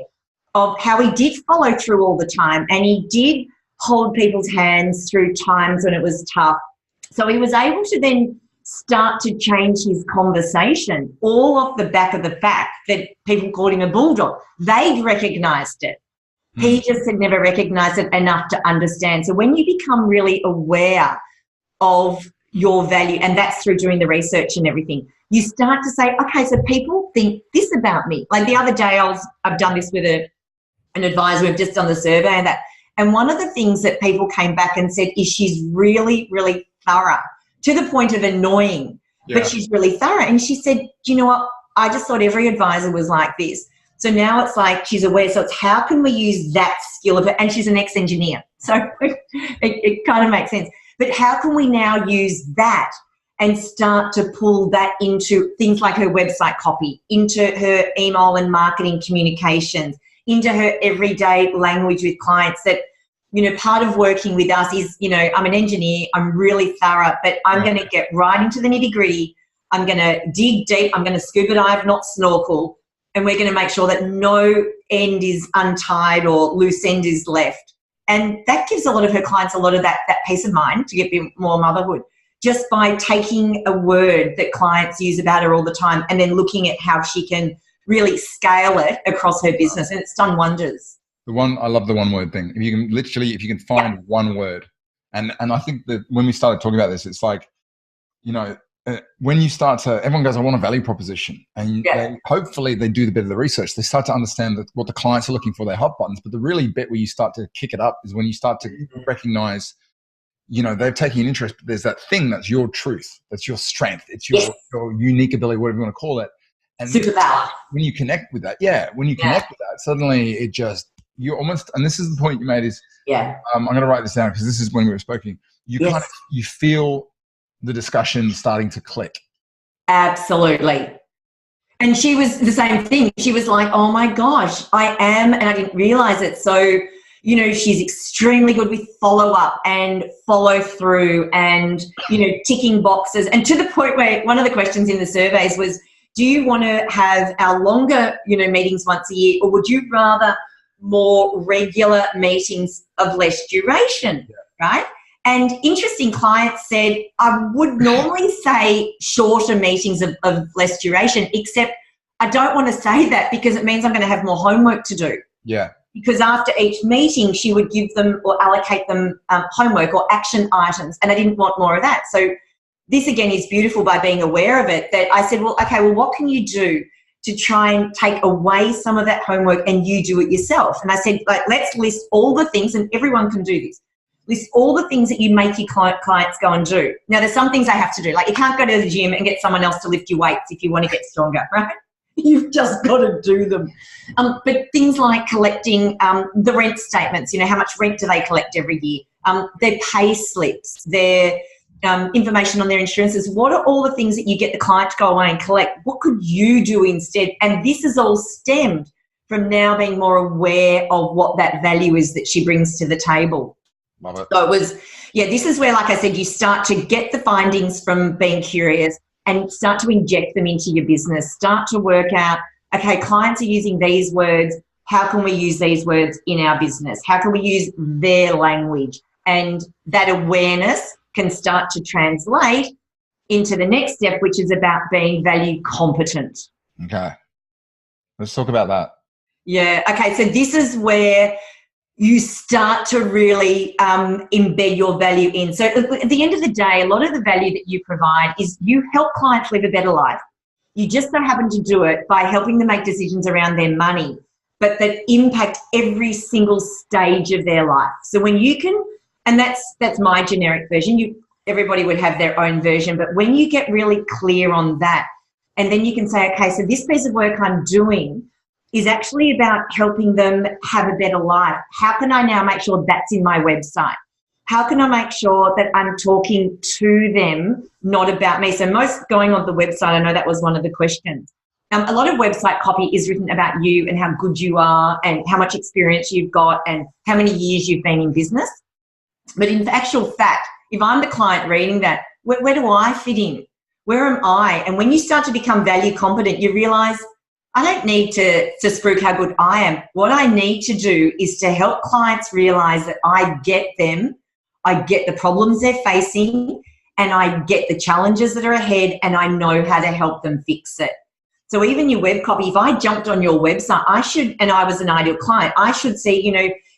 of how he did follow through all the time, and he did hold people's hands through times when it was tough. So he was able to then start to change his conversation, all off the back of the fact that people called him a bulldog. They'd recognised it. He just had never recognised it enough to understand. So when you become really aware of your value, and that's through doing the research and everything, you start to say, okay, so people think this about me. Like the other day, I've done this with an advisor. We've just done the survey and that. And one of the things that people came back and said is she's really, really thorough, to the point of annoying, but she's really thorough. And she said, do you know what? I just thought every advisor was like this. So now it's like she's aware. So it's how can we use that skill of it? And she's an ex-engineer. So it kind of makes sense. But how can we now use that and start to pull that into things like her website copy, into her email and marketing communications, into her everyday language with clients? That, part of working with us is, I'm an engineer, I'm really thorough, but I'm going to get right into the nitty-gritty. I'm going to dig deep. I'm going to scuba dive, not snorkel. And we're going to make sure that no end is untied or loose end is left. And that gives a lot of her clients a lot of that peace of mind to get more motherhood, just by taking a word that clients use about her all the time and then looking at how she can really scale it across her business. And it's done wonders. I love the one word thing. If you can find one word. And I think that when we started talking about this, it's like, when you start to, everyone goes, I want a value proposition. And hopefully they do the bit of the research. They start to understand what the clients are looking for, their hot buttons. But the really bit where you start to kick it up is when you start to recognize, they're taking an interest, but there's that thing that's your truth, that's your strength, it's your unique ability, whatever you want to call it. And superpower. When you connect with that, suddenly it just, you almost, and this is the point you made is, I'm going to write this down because this is when we were speaking. You feel the discussion starting to click. Absolutely. And she was the same thing. She was like, oh my gosh, I am, and I didn't realize it. So, she's extremely good with follow-up and follow-through and, ticking boxes. And to the point where one of the questions in the surveys was, do you want to have our longer, meetings once a year, or would you rather more regular meetings of less duration, right? And interesting, clients said, I would normally say shorter meetings of less duration, except I don't want to say that because it means I'm going to have more homework to do. Yeah. Because after each meeting, she would give them or allocate them homework or action items, and I didn't want more of that. So this, again, is beautiful by being aware of it, that I said, well, what can you do to try and take away some of that homework and you do it yourself? And I said, let's list all the things, and everyone can do this. List all the things that you make your clients go and do. Now, there's some things they have to do. Like, you can't go to the gym and get someone else to lift your weights if you want to get stronger, right? You've just got to do them. But things like collecting the rent statements, how much rent do they collect every year? Their pay slips, their information on their insurances. What are all the things that you get the client to go away and collect? What could you do instead? And this is all stemmed from now being more aware of what that value is that she brings to the table. Love it. So it was, this is where, like I said, you start to get the findings from being curious and start to inject them into your business. Start to work out, okay, clients are using these words. How can we use these words in our business? How can we use their language? And that awareness can start to translate into the next step, which is about being value competent. Okay. Let's talk about that. Yeah. Okay. So this is where you start to really embed your value in. So at the end of the day, a lot of the value that you provide is you help clients live a better life. You just so happen to do it by helping them make decisions around their money, but that impact every single stage of their life. So when you can, and that's my generic version, everybody would have their own version, but when you get really clear on that, and then you can say, okay, so this piece of work I'm doing is actually about helping them have a better life. How can I now make sure that's in my website? How can I make sure that I'm talking to them, not about me? So most going on the website, I know that was one of the questions. A lot of website copy is written about you and how good you are and how much experience you've got and how many years you've been in business. But in actual fact, if I'm the client reading that, where do I fit in? Where am I? And when you start to become value competent, you realize I don't need to spruik how good I am. What I need to do is to help clients realize that I get them, I get the problems they're facing, and I get the challenges that are ahead, and I know how to help them fix it. So even your web copy, if I jumped on your website, I should, and I was an ideal client, I should see,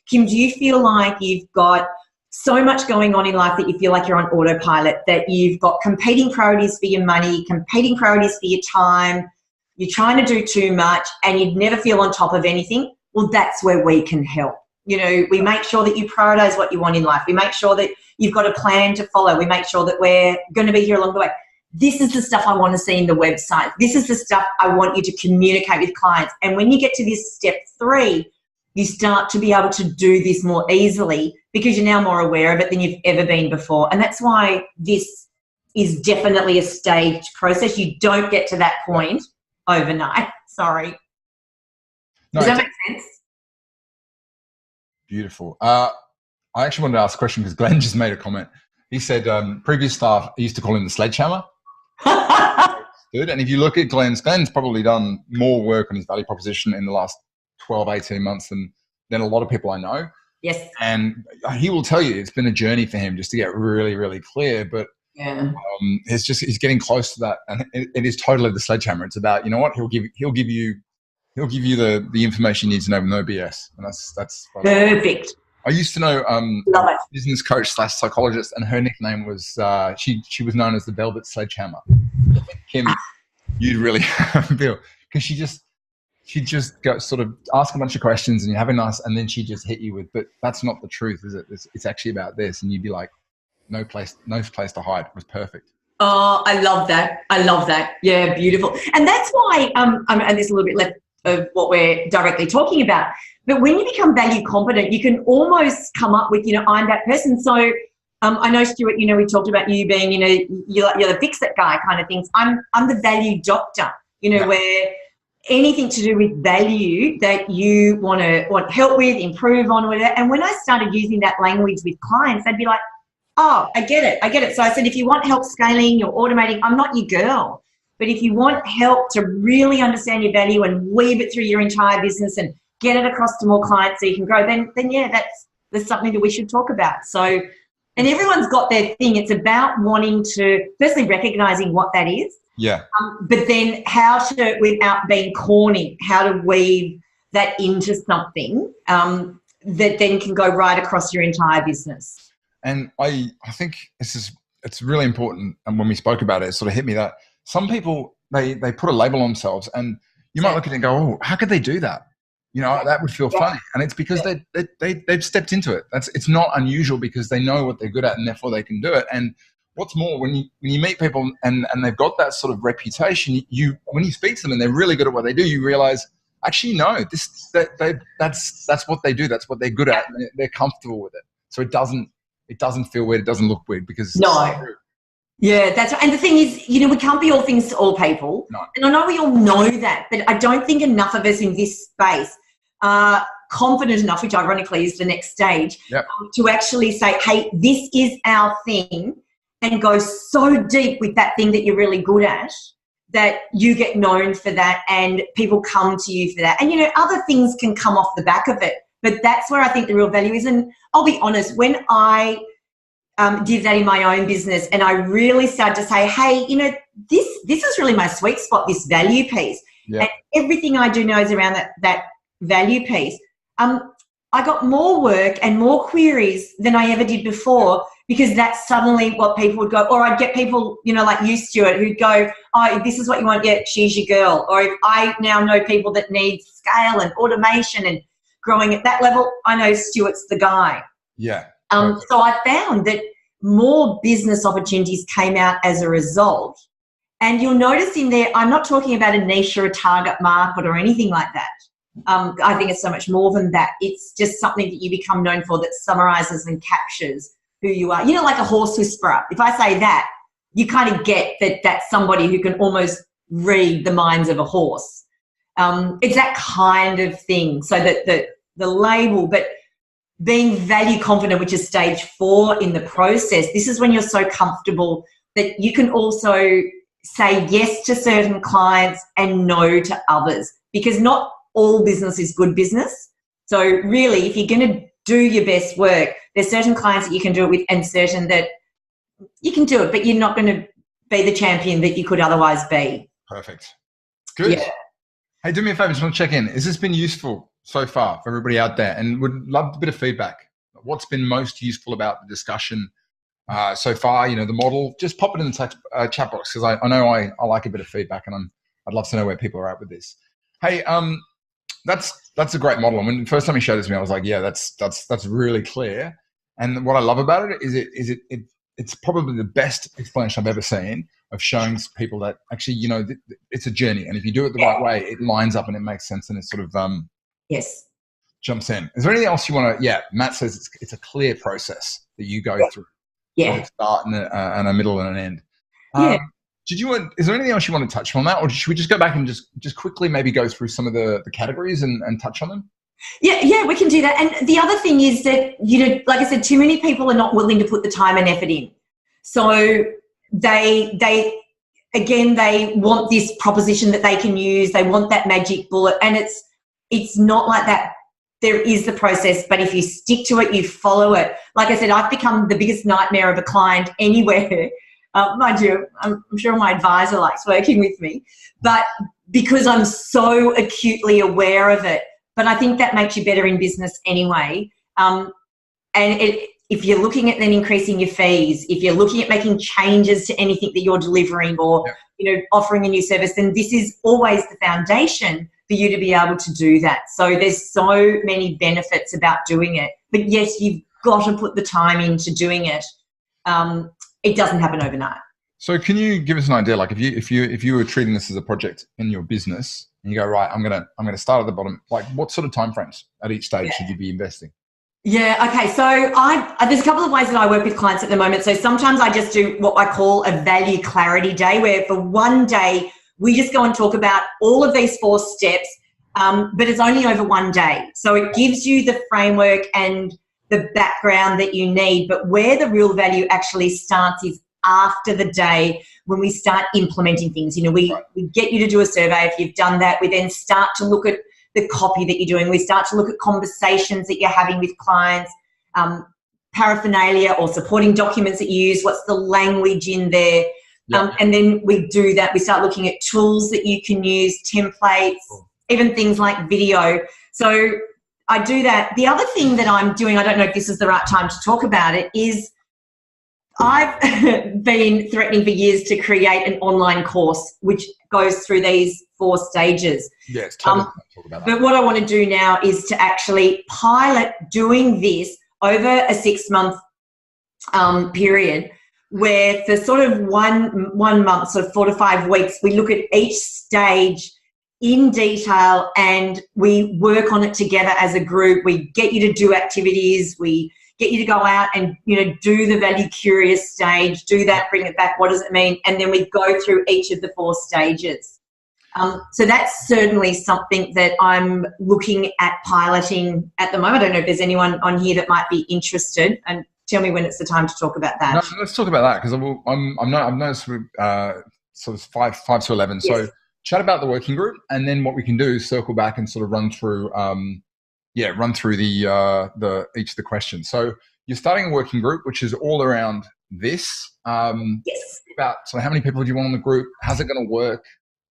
Kim, do you feel like you've got so much going on in life that you feel like you're on autopilot, that you've got competing priorities for your money, competing priorities for your time, you're trying to do too much and you'd never feel on top of anything? Well, that's where we can help. We make sure that you prioritize what you want in life. We make sure that you've got a plan to follow. We make sure that we're going to be here along the way. This is the stuff I want to see in the website. This is the stuff I want you to communicate with clients. And when you get to this step 3, you start to be able to do this more easily because you're now more aware of it than you've ever been before. And that's why this is definitely a staged process. You don't get to that point overnight. Sorry. No, does that make sense? Beautiful. I actually wanted to ask a question because Glenn just made a comment. He said previous staff used to call him the sledgehammer. Good. And if you look at Glenn's probably done more work on his value proposition in the last 12, 18 months than a lot of people I know. Yes. And he will tell you it's been a journey for him just to get really, really clear. But yeah, he's getting close to that. And it is totally the sledgehammer. It's about, he'll give you the information you need to know with no BS. And that's perfect. I used to know Love it. business coach / psychologist, and her nickname was she was known as the Velvet Sledgehammer. Kim, you'd really feel, because she just go sort of ask a bunch of questions and you have a nice, and then she just hit you with, but that's not the truth, is it? It's actually about this, and you'd be like, no place to hide. It was perfect. Oh, I love that. Yeah, beautiful. And that's why and there's a little bit left of what we're directly talking about. But when you become value competent, you can almost come up with, I'm that person. So I know, Stuart, we talked about you being, you're the fix-it guy kind of things. I'm the value doctor, Yeah. where anything to do with value that you want help with, improve on, whatever. And when I started using that language with clients, they'd be like, oh, I get it. So I said, if you want help scaling or automating, I'm not your girl. But if you want help to really understand your value and weave it through your entire business and get it across to more clients so you can grow, then yeah, that's something that we should talk about. So, and everyone's got their thing. It's about wanting to, firstly, recognizing what that is. Yeah. But then how to, without being corny, how to weave that into something that then can go right across your entire business. And I think it's really important. And when we spoke about it, it sort of hit me that some people, they put a label on themselves, and you might look at it and go, oh, how could they do that? That would feel funny. And it's because they've stepped into it. It's not unusual because they know what they're good at and therefore they can do it. And what's more, when you meet people and they've got that sort of reputation, when you speak to them and they're really good at what they do, you realize, actually, no, that's what they do. That's what they're good at. And they're comfortable with it. So it doesn't feel weird. It doesn't look weird because no. Yeah, that's right. And the thing is, we can't be all things to all people. No. And I know we all know that, but I don't think enough of us in this space are confident enough, which ironically is the next stage, to actually say, hey, this is our thing, and go so deep with that thing that you're really good at that you get known for that and people come to you for that. And, other things can come off the back of it, but that's where I think the real value is. And I'll be honest, when I did that in my own business and I really started to say, hey, this is really my sweet spot, this value piece. And everything I do now is around that value piece. I got more work and more queries than I ever did before, because that's suddenly what people would go, or I'd get people, like you, Stuart, who'd go, oh, this is what you want, yeah, she's your girl. Or if I now know people that need scale and automation and growing at that level, I know Stuart's the guy. Yeah. So I found that more business opportunities came out as a result. And you'll notice in there, I'm not talking about a niche or a target market or anything like that. I think it's so much more than that. It's just something that you become known for that summarizes and captures who you are. Like a horse whisperer. If I say that, you kind of get that that's somebody who can almost read the minds of a horse. It's that kind of thing. So that the label, but being value confident, which is stage 4 in the process, this is when you're so comfortable that you can also say yes to certain clients and no to others, because not all business is good business. So really, if you're going to do your best work, there's certain clients that you can do it with and certain that you can do it, but you're not going to be the champion that you could otherwise be. Perfect. Good. Yeah. Hey, do me a favor, just want to check in. Has this been useful so far for everybody out there? And would love a bit of feedback. What's been most useful about the discussion so far? The model, just pop it in the chat box, because I know I like a bit of feedback, and I'd love to know where people are at with this. Hey, that's a great model. And when the first time you showed it to me, I was like, yeah, that's really clear. And what I love about it is it's probably the best explanation I've ever seen of showing people that actually, it's a journey. And if you do it the right way, it lines up and it makes sense, and it sort of jumps in. Is there anything else you want to? Yeah, Matt says it's a clear process that you go through. Yeah. A start and a middle and an end. Yeah. Is there anything else you want to touch on that, or should we just go back and just quickly maybe go through some of the categories and touch on them? Yeah, we can do that. And the other thing is that, like I said, too many people are not willing to put the time and effort in. So they want this proposition that they can use. They want that magic bullet, and it's not like that. There is the process, but if you stick to it, you follow it. Like I said, I've become the biggest nightmare of a client anywhere. Mind you, I'm sure my advisor likes working with me, but because I'm so acutely aware of it. But I think that makes you better in business anyway. If you're looking at then increasing your fees, if you're looking at making changes to anything that you're delivering or offering a new service, then this is always the foundation for you to be able to do that. So there's so many benefits about doing it. But yes, you've got to put the time into doing it. It doesn't happen overnight. So can you give us an idea? Like if you were treating this as a project in your business, and you go, right, I'm gonna start at the bottom. Like, what sort of timeframes at each stage should you be investing? Yeah. Okay. So there's a couple of ways that I work with clients at the moment. So sometimes I just do what I call a value clarity day, where for one day we just go and talk about all of these 4 steps, but it's only over one day. So it gives you the framework and the background that you need. But where the real value actually starts is after the day, when we start implementing things. We get you to do a survey. If you've done that, we then start to look at the copy that you're doing. We start to look at conversations that you're having with clients, paraphernalia or supporting documents that you use. What's the language in there? And then we do that. We start looking at tools that you can use, templates, even things like video. So I do that. The other thing that I'm doing, I don't know if this is the right time to talk about it, is I've been threatening for years to create an online course which goes through these 4 stages. Yes, talk about that. But what I want to do now is to actually pilot doing this over a 6-month period, where for sort of one month, so 4 to 5 weeks, we look at each stage in detail and we work on it together as a group. We get you to do activities. We get you to go out and, do the value curious stage, do that, bring it back. What does it mean? And then we go through each of the 4 stages. So that's certainly something that I'm looking at piloting at the moment. I don't know if there's anyone on here that might be interested, and tell me when it's the time to talk about that. No, let's talk about that, because I'm noticed sort of 5 to 11. Yes. So chat about the working group, and then what we can do is circle back and sort of run through the each of the questions. So you're starting a working group, which is all around this. Yes. So how many people do you want on the group? How's it going to work?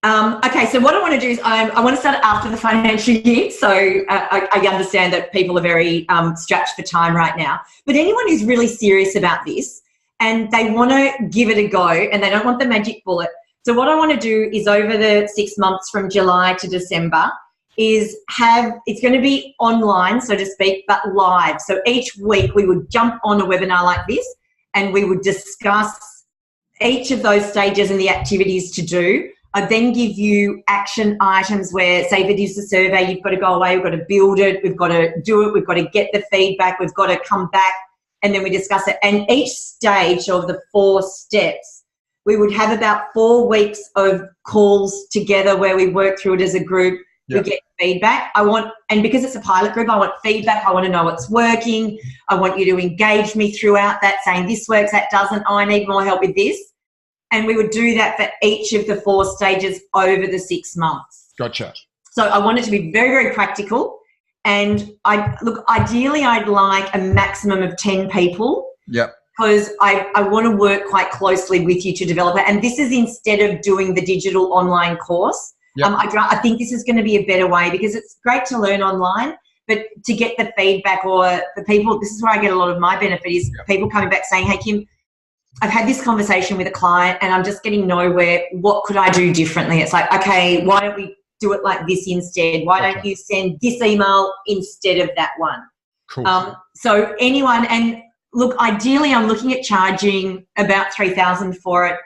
Okay, so what I want to do is I want to start after the financial year. So I understand that people are very stretched for time right now. But anyone who's really serious about this and they want to give it a go and they don't want the magic bullet. So what I want to do is over the 6 months from July to December is it's going to be online, so to speak, but live. So each week we would jump on a webinar like this and we would discuss each of those stages and the activities to do. I then give you action items where, say, if it is a survey, you've got to go away, we've got to build it, we've got to do it, we've got to get the feedback, we've got to come back, and then we discuss it. And each stage of the 4 steps, we would have about 4 weeks of calls together where we work through it as a group. Yep. We get feedback. And because it's a pilot group, I want feedback. I want to know what's working. I want you to engage me throughout that, saying this works, that doesn't. I need more help with this. And we would do that for each of the 4 stages over the 6 months. Gotcha. So I want it to be very, very practical. And ideally I'd like a maximum of 10 people. Yep. Because I want to work quite closely with you to develop it. And this is instead of doing the digital online course. Yep. I think this is going to be a better way, because it's great to learn online, but to get the feedback or the people, this is where I get a lot of my benefit is people coming back saying, hey, Kim, I've had this conversation with a client and I'm just getting nowhere. What could I do differently? It's like, okay, why don't we do it like this instead? Why don't you send this email instead of that one? Cool. So anyone, and look, ideally I'm looking at charging about $3,000 for it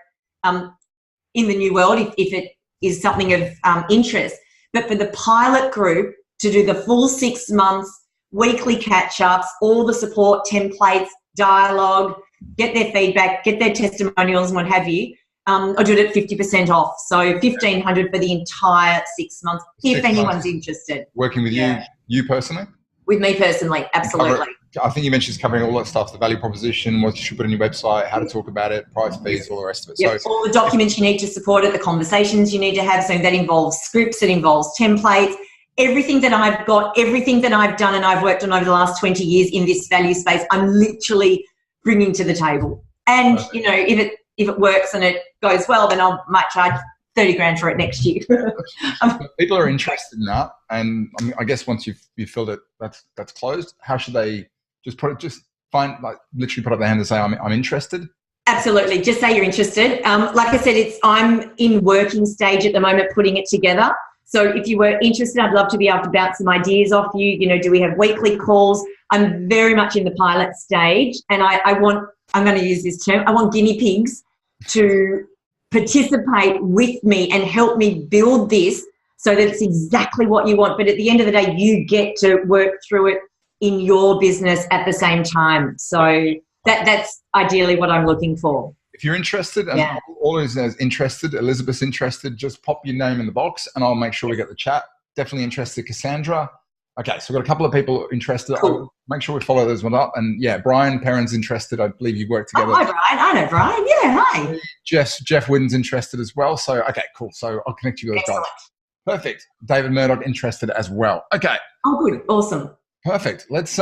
in the new world if it is something of interest. But for the pilot group to do the full 6 months, weekly catch-ups, all the support templates, dialogue, get their feedback, get their testimonials and what have you, I'll do it at 50% off. So $1,500 for the entire 6 months, if anyone's interested. Working with you personally? With me personally, absolutely. I think you mentioned it's covering all that stuff, the value proposition, what you should put on your website, how to talk about it, price, fees, all the rest of it. Yep. So all the documents you need to support it, the conversations you need to have. So that involves scripts, it involves templates, everything that I've got, everything that I've done and I've worked on over the last 20 years in this value space, I'm literally bringing to the table. And, you know, if it works and it goes well, then I might charge 30 grand for it next year. People are interested in that, and I guess once you've filled it, that's closed. How should they literally put up their hand and say I'm interested? Absolutely, just say you're interested. Like I said, I'm in working stage at the moment, putting it together. So if you were interested, I'd love to be able to bounce some ideas off you. You know, do we have weekly calls? I'm very much in the pilot stage, and I'm going to use this term. I want guinea pigs to participate with me and help me build this so that it's exactly what you want. But at the end of the day, you get to work through it in your business at the same time. So that's ideally what I'm looking for. If you're interested, and all is interested, Elizabeth's interested, just pop your name in the box and I'll make sure we get the chat. Definitely interested, Cassandra. Okay, so we've got a couple of people interested. Cool. I'll make sure we follow those one up. And Brian Perrin's interested. I believe you worked together. Oh, hi, Brian. I know Brian. Yeah, hi. Jeff Whidden's interested as well. So, okay, cool. So I'll connect you with those guys. Perfect. David Murdoch interested as well. Okay. Oh, good. Awesome. Perfect. Let's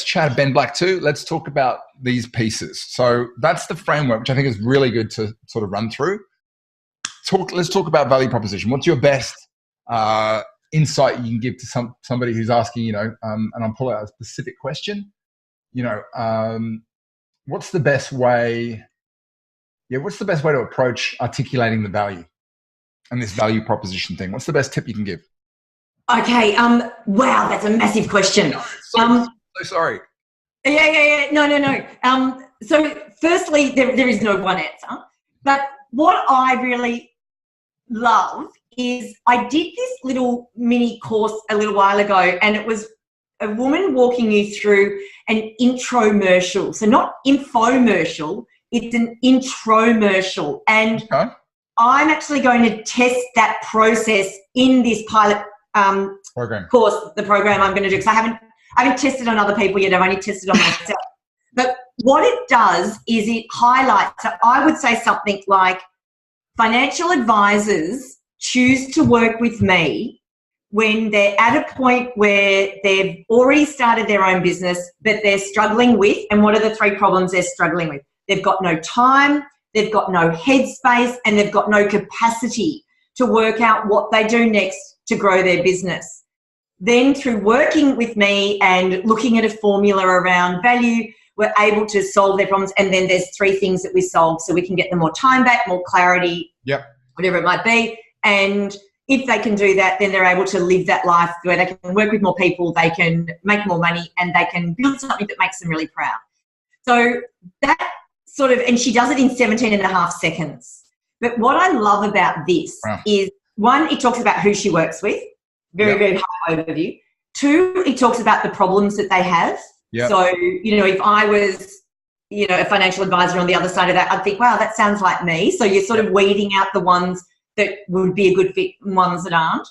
chat Ben Black too. Let's talk about these pieces. So that's the framework, which I think is really good to sort of run through. Let's talk about value proposition. What's your best insight you can give to somebody who's asking, and I'll pull out a specific question, what's the best way to approach articulating the value and this value proposition thing? What's the best tip you can give? Okay. Wow, that's a massive question. So sorry. Yeah. No. So firstly, there is no one answer, but what I really love is I did this little mini course a little while ago, and it was a woman walking you through an intromercial. So not infomercial, it's an intromercial. And I'm actually going to test that process in this pilot program course, the program I'm going to do, because I haven't tested on other people yet. I've only tested on myself. But what it does is it highlights, so I would say something like, financial advisors choose to work with me when they're at a point where they've already started their own business, but they're struggling with, and what are the 3 problems they're struggling with? They've got no time, they've got no headspace, and they've got no capacity to work out what they do next to grow their business. Then through working with me and looking at a formula around value, we're able to solve their problems. And then there's 3 things that we solve, so we can get them more time back, more clarity, whatever it might be. And if they can do that, then they're able to live that life where they can work with more people, they can make more money, and they can build something that makes them really proud. So that sort of, and she does it in 17 and a half seconds. But what I love about this is, 1, it talks about who she works with, very high overview. 2, it talks about the problems that they have. So, if I was, a financial advisor on the other side of that, I'd think, wow, that sounds like me. So you're sort of weeding out the ones that would be a good fit and ones that aren't.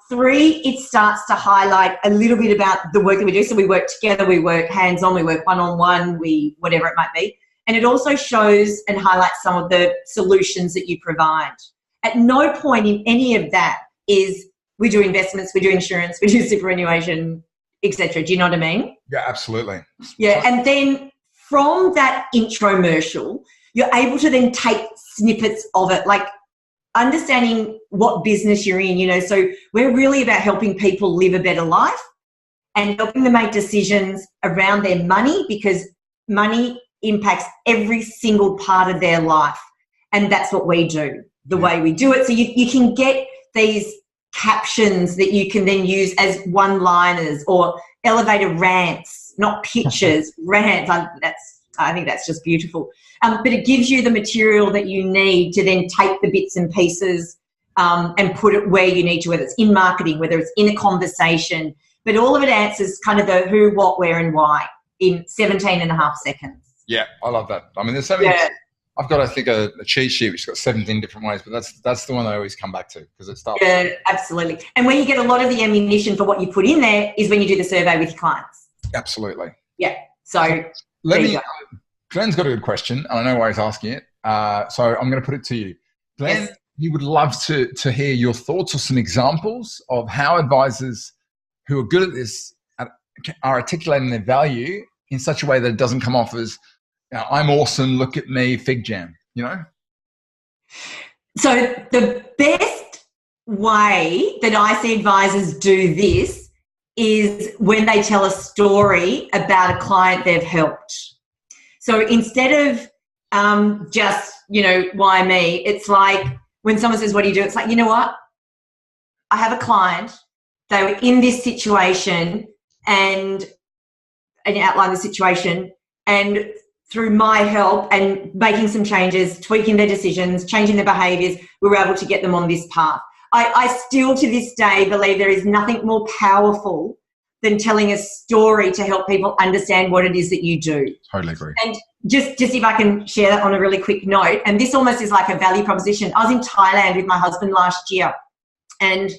3, it starts to highlight a little bit about the work that we do. So we work together, we work hands-on, we work one-on-one, whatever it might be. And it also shows and highlights some of the solutions that you provide. At no point in any of that is we do investments, we do insurance, we do superannuation, etc. Do you know what I mean? Yeah, absolutely. Yeah, and then from that intromercial, you're able to then take snippets of it, like understanding what business you're in, so we're really about helping people live a better life and helping them make decisions around their money, because money impacts every single part of their life. And that's what we do, the way we do it. So you can get these captions that you can then use as one-liners or elevator rants, not pictures, rants. I think that's just beautiful. But it gives you the material that you need to then take the bits and pieces and put it where you need to, whether it's in marketing, whether it's in a conversation. But all of it answers kind of the who, what, where, and why in 17 and a half seconds. Yeah, I love that. I mean, there's so many. I've got, I think, a cheat sheet which has got 17 different ways, but that's the one I always come back to because it starts. Yeah, absolutely. And when you get a lot of the ammunition for what you put in there is when you do the survey with your clients. Absolutely. Yeah. So Glenn's got a good question, and I know why he's asking it. So I'm going to put it to you. Glenn, he would love to hear your thoughts or some examples of how advisors who are good at this are articulating their value in such a way that it doesn't come off as, I'm awesome, look at me, fig jam, So the best way that I see advisors do this is when they tell a story about a client they've helped. So instead of just, why me, it's like when someone says, what do you do? It's like, you know what? I have a client, they were in this situation and you outline the situation, and through my help and making some changes, tweaking their decisions, changing their behaviours, we were able to get them on this path. I still to this day believe there is nothing more powerful than telling a story to help people understand what it is that you do. Totally agree. And just if I can share that on a really quick note, and this almost is like a value proposition. I was in Thailand with my husband last year, and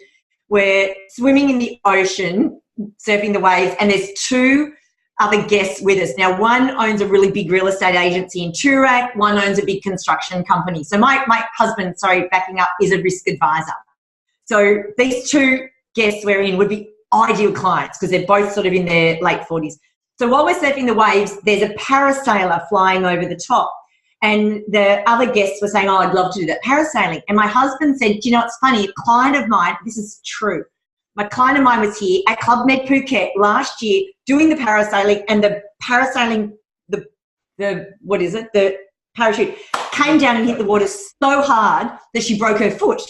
we're swimming in the ocean, surfing the waves, and there's 2 other guests with us. Now, one owns a really big real estate agency in Toorak, one owns a big construction company. So my husband, backing up, is a risk advisor. So these 2 guests we're in would be ideal clients because they're both sort of in their late 40s. So while we're surfing the waves, there's a parasailer flying over the top. And the other guests were saying, I'd love to do that parasailing. And my husband said, it's funny, a client of mine, this is true, my client of mine was here at Club Med Phuket last year doing the parasailing, and the parasailing, the parachute came down and hit the water so hard that she broke her foot.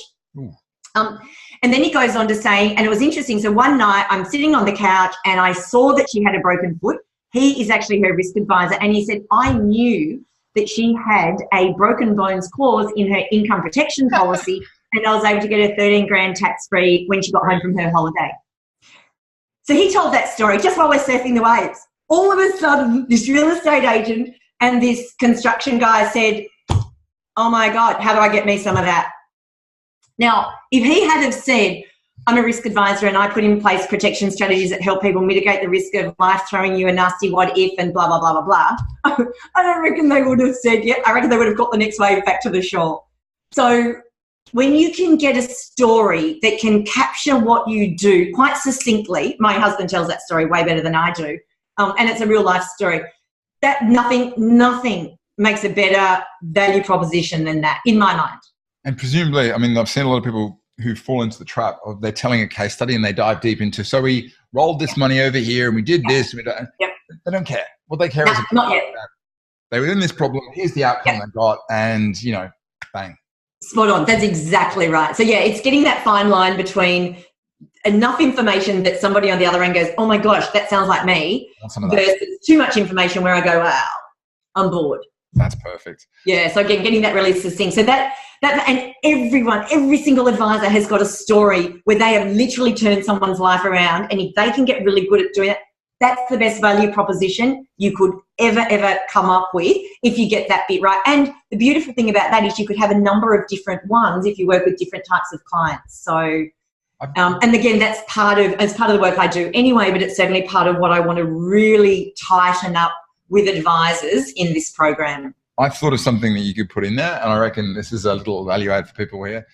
And then he goes on to say, and it was interesting, so one night I'm sitting on the couch and I saw that she had a broken foot. He is actually her risk advisor, and he said, I knew that she had a broken bones clause in her income protection policy, and I was able to get her 13 grand tax-free when she got home from her holiday. So he told that story just while we're surfing the waves. All of a sudden, this real estate agent and this construction guy said, oh my God, how do I get me some of that? Now, if he had have said, I'm a risk advisor and I put in place protection strategies that help people mitigate the risk of life throwing you a nasty what if and blah, blah, blah, blah, blah, I don't reckon they would have said, yeah, I reckon they would have got the next wave back to the shore. So when you can get a story that can capture what you do quite succinctly, my husband tells that story way better than I do, and it's a real life story, that nothing makes a better value proposition than that, in my mind. And presumably, I mean, I've seen a lot of people who fall into the trap of they're telling a case study and they dive deep into, so we rolled this money over here and we did this. And they don't care. What they care is not yet. They were in this problem. Here's the outcome they got, and bang. Spot on. That's exactly right. So yeah, it's getting that fine line between enough information that somebody on the other end goes, oh my gosh, that sounds like me, versus too much information where I go, wow, I'm bored. That's perfect. Yeah. So again, getting that really succinct. So that and every single advisor has got a story where they have literally turned someone's life around, and if they can get really good at doing it, that's the best value proposition you could ever come up with if you get that bit right. And the beautiful thing about that is you could have a number of different ones if you work with different types of clients. So, and again, that's part of the work I do anyway, but it's certainly part of what I want to really tighten up with advisors in this program. I've thought of something that you could put in there, and I reckon this is a little value add for people here.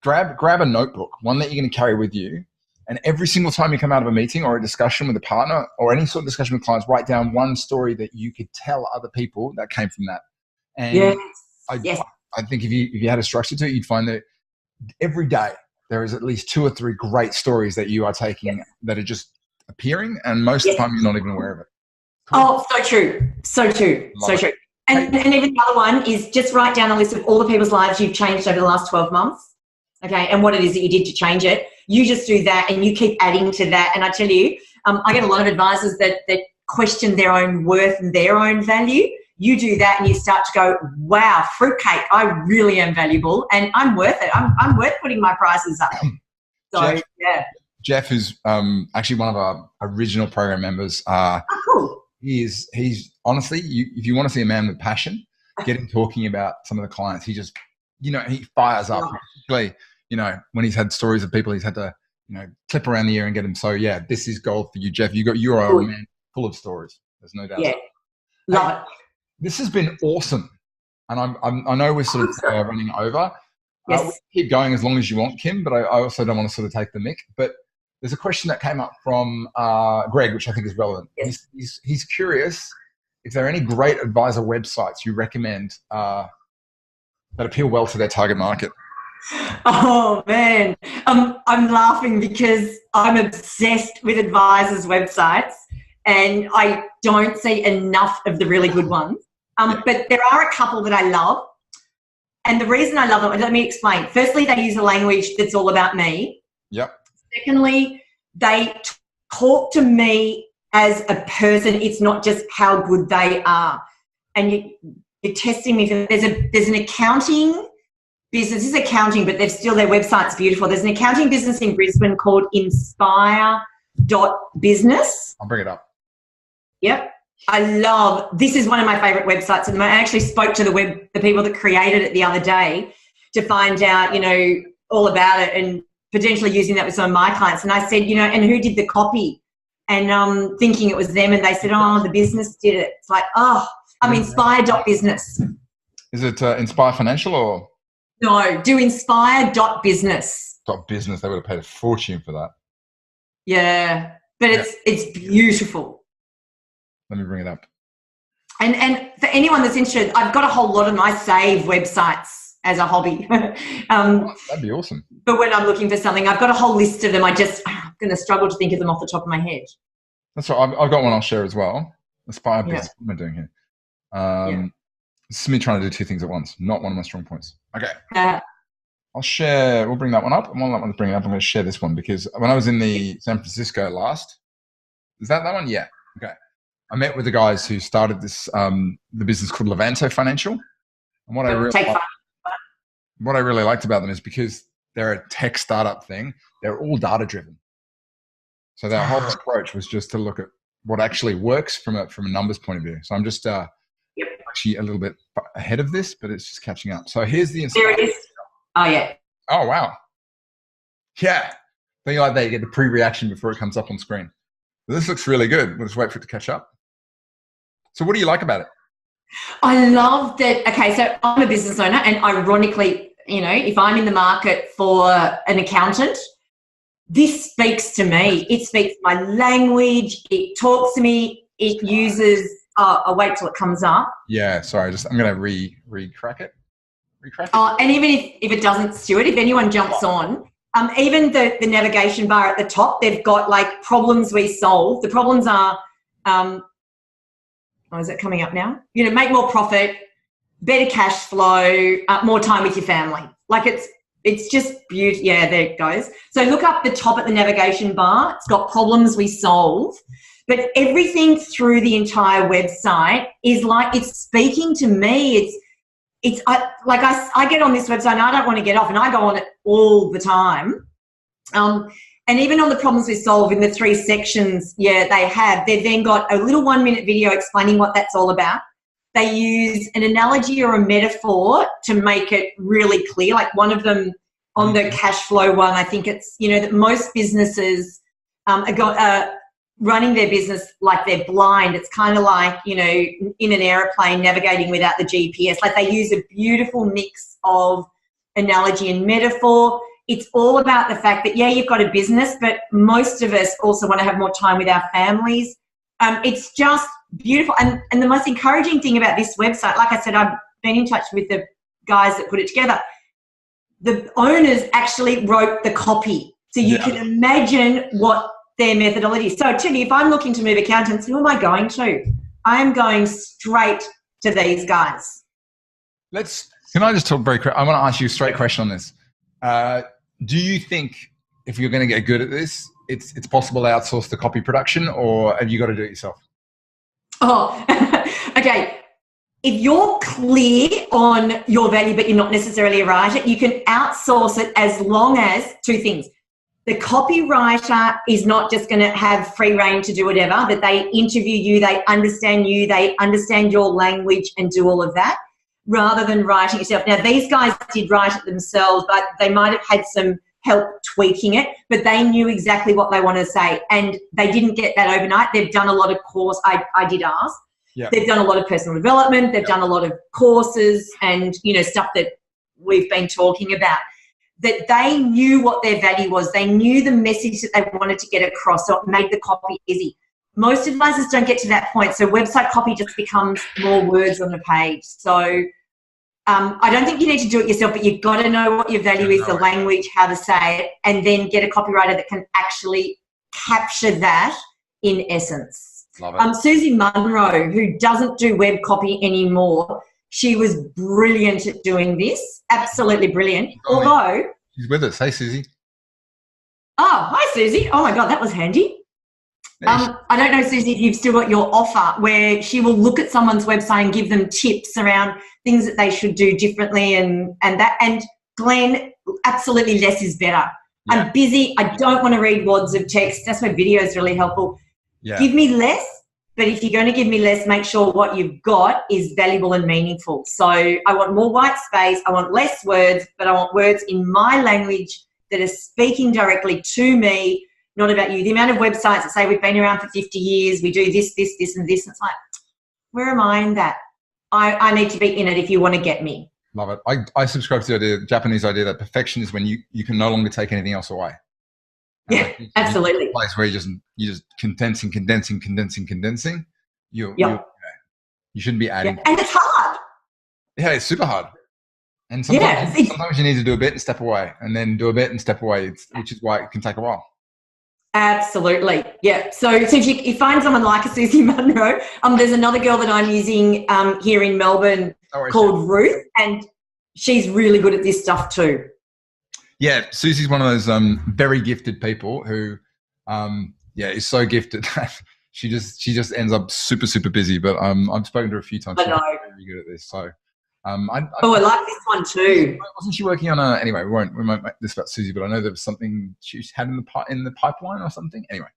Grab a notebook, one that you're going to carry with you, and every single time you come out of a meeting or a discussion with a partner or any sort of discussion with clients, write down one story that you could tell other people that came from that. And I think if you had a structure to it, you'd find that every day there is at least 2 or 3 great stories that you are taking that are just appearing, and most of the time you're not even aware of it. Cool. Oh, so true. So true. And even the other one is just write down a list of all the people's lives you've changed over the last 12 months. Okay. And what it is that you did to change it. You just do that and you keep adding to that. And I tell you, I get a lot of advisors that question their own worth and their own value. You do that and you start to go, wow, fruitcake, I really am valuable and I'm worth it. I'm worth putting my prices up. So, Jeff, who's actually one of our original program members, cool. He's honestly, if you want to see a man with passion, get him talking about some of the clients. He just, he fires up. Particularly, when he's had stories of people he's had to, clip around the ear and get him. So yeah, this is gold for you, Jeff. You are a man full of stories. There's no doubt. Yeah, love it. This has been awesome, and I know we're sort of running over. Yes. We'll keep going as long as you want, Kim, but I also don't want to sort of take the mic. But there's a question that came up from Greg, which I think is relevant. Yes. He's curious if there are any great advisor websites you recommend that appeal well to their target market. Oh, man. I'm laughing because I'm obsessed with advisors' websites and I don't see enough of the really good ones. But there are a couple that I love. And the reason I love them, let me explain. Firstly, they use a language that's all about me. Yep. Secondly, they talk to me as a person. It's not just how good they are. And you're testing me. There's an accounting business. This is accounting, but their website's beautiful. There's an accounting business in Brisbane called Inspire.business. I'll bring it up. Yep. This is one of my favourite websites. And I actually spoke to the people that created it the other day to find out, all about it and potentially using that with some of my clients. And I said, and who did the copy? And thinking it was them. And they said, oh, the business did it. It's like, Inspire.business. Is it Inspire Financial or? No, do Inspire.business. .business. They would have paid a fortune for that. Yeah, but it's beautiful. Let me bring it up. And for anyone that's interested, I've got a whole lot of them. I save websites as a hobby. That'd be awesome. But when I'm looking for something, I've got a whole list of them. I'm going to struggle to think of them off the top of my head. That's right. I've got one I'll share as well. Inspire business. What am I doing here? This is me trying to do 2 things at once. Not one of my strong points. Okay. I'll share. We'll bring that one up. And while that one's bringing up, I'm going to share this one because when I was in the San Francisco last, is that one? Yeah. Okay. I met with the guys who started this, the business called Levanto Financial. And what I really liked about them is because they're a tech startup thing, they're all data driven. So their whole approach was just to look at what actually works from a numbers point of view. So I'm just, actually a little bit ahead of this, but it's just catching up. So here's the There it is. Oh, yeah. Oh, wow. Yeah. Thing like that, you get the pre-reaction before it comes up on screen. This looks really good. We'll just wait for it to catch up. So what do you like about it? I love that. Okay, so I'm a business owner, and ironically, you know, if I'm in the market for an accountant, this speaks to me. It speaks my language. It talks to me. It uses. I'll wait till it comes up. Yeah, sorry. I'm going to re-crack it. And even if it doesn't, Stuart, if anyone jumps on, even the navigation bar at the top, they've got like problems we solve. The problems are, is it coming up now? You know, make more profit, better cash flow, more time with your family. Like it's just beautiful. Yeah, there it goes. So look up the top at the navigation bar. It's got problems we solve. But everything through the entire website is like it's speaking to me. I get on this website and I don't want to get off, and I go on it all the time. And even on the problems we solve in the 3 sections, they've then got a little 1-minute video explaining what that's all about. They use an analogy or a metaphor to make it really clear. Like one of them on the cash flow one, I think it's, you know, that most businesses are running their business like they're blind. It's kind of like, you know, in an airplane navigating without the GPS. Like they use a beautiful mix of analogy and metaphor. It's all about the fact that, you've got a business, but most of us also want to have more time with our families. It's just beautiful. And the most encouraging thing about this website, like I said, I've been in touch with the guys that put it together. The owners actually wrote the copy. So you can imagine what their methodology is. So, Timmy, if I'm looking to move accountants, who am I going to? I am going straight to these guys. Can I just talk very quick? I want to ask you a straight question on this. Do you think if you're going to get good at this, it's possible to outsource the copy production, or have you got to do it yourself? Oh, okay. If you're clear on your value, but you're not necessarily a writer, you can outsource it as long as 2 things. The copywriter is not just going to have free reign to do whatever, but they interview you, they understand your language and do all of that, rather than writing it yourself. Now, these guys did write it themselves, but they might have had some help tweaking it, but they knew exactly what they wanted to say, and they didn't get that overnight. They've done a lot of I did ask. Yep. They've done a lot of personal development. They've done a lot of courses and, you know, stuff that we've been talking about, that they knew what their value was. They knew the message that they wanted to get across, so it made the copy easy. Most advisors don't get to that point, so website copy just becomes more words on a page. So I don't think you need to do it yourself, but you've got to know what your value is, the language, how to say it, and then get a copywriter that can actually capture that in essence. Love it. Susie Munro, who doesn't do web copy anymore, she was brilliant at doing this, absolutely brilliant. Although she's with us. Hey, Susie. Oh, hi, Susie. Oh my God, that was handy. I don't know, Susie, if you've still got your offer where she will look at someone's website and give them tips around things that they should do differently and that. And Glenn, absolutely less is better. Yeah. I'm busy. I don't want to read wads of text. That's where video is really helpful. Yeah. Give me less, but if you're going to give me less, make sure what you've got is valuable and meaningful. So I want more white space. I want less words, but I want words in my language that are speaking directly to me, not about you. The amount of websites that say we've been around for 50 years, we do this, this, this, and this. It's like, where am I in that? I need to be in it if you want to get me. Love it. I subscribe to the Japanese idea that perfection is when you can no longer take anything else away. Yeah, absolutely. A place where you're just condensing. You shouldn't be adding. Yeah. And it's hard. Yeah, it's super hard. And sometimes you need to do a bit and step away, and then do a bit and step away, which is why it can take a while. Absolutely. Yeah. So if you find someone like a Susie Munro, there's another girl that I'm using here in Melbourne called Ruth, and she's really good at this stuff too. Yeah, Susie's one of those very gifted people who, is so gifted that she just ends up super, super busy. But I've spoken to her a few times. I know. She's very good at this. So, I like this one too. Wasn't she working on anyway? We won't make this about Susie, but I know there was something she had in the pipeline or something. Anyway,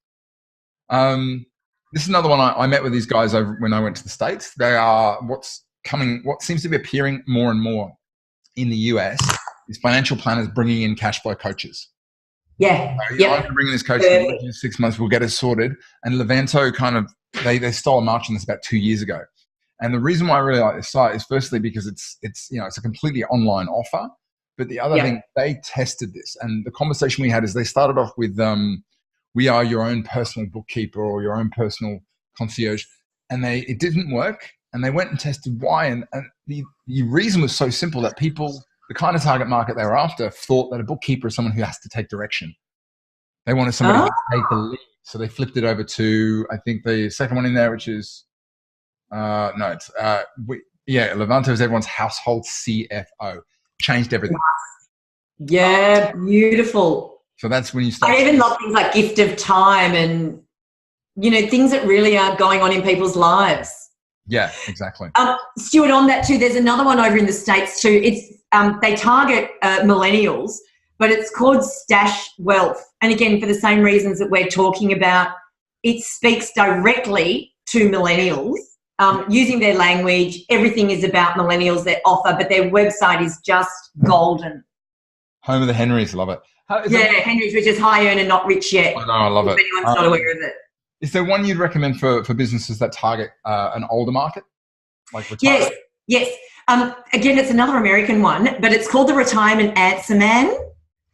this is another one I met with these guys over when I went to the States. They are what's what seems to be appearing more and more in the US is financial planners bringing in cash flow coaches. Yeah. I'm going to bring in this coach for 6 months. We'll get it sorted. And Levanto they stole a march on this about 2 years ago. And the reason why I really like this site is firstly because it's a completely online offer. But the other thing, they tested this, and the conversation we had is they started off with we are your own personal bookkeeper or your own personal concierge, and it didn't work. And they went and tested why, and the reason was so simple that people, the kind of target market they were after, thought that a bookkeeper is someone who has to take direction. They wanted somebody who can take the lead. So they flipped it over to, I think, the second one in there, which is Levanto is everyone's household CFO. Changed everything. Yeah, beautiful. So that's when you start. I even love things like gift of time and, things that really are going on in people's lives. Yeah, exactly. Stuart, on that too, there's another one over in the States too. It's they target millennials, but it's called Stash Wealth. And again, for the same reasons that we're talking about, it speaks directly to millennials. Using their language, everything is about millennials, their offer, but their website is just golden. Home of the Henrys, love it. Henrys, which is high earner, not rich yet. I know, I love it. If anyone's not aware of it. Is there one you'd recommend for businesses that target an older market? Like retirement? Yes. Again, it's another American one, but it's called the Retirement Answer Man.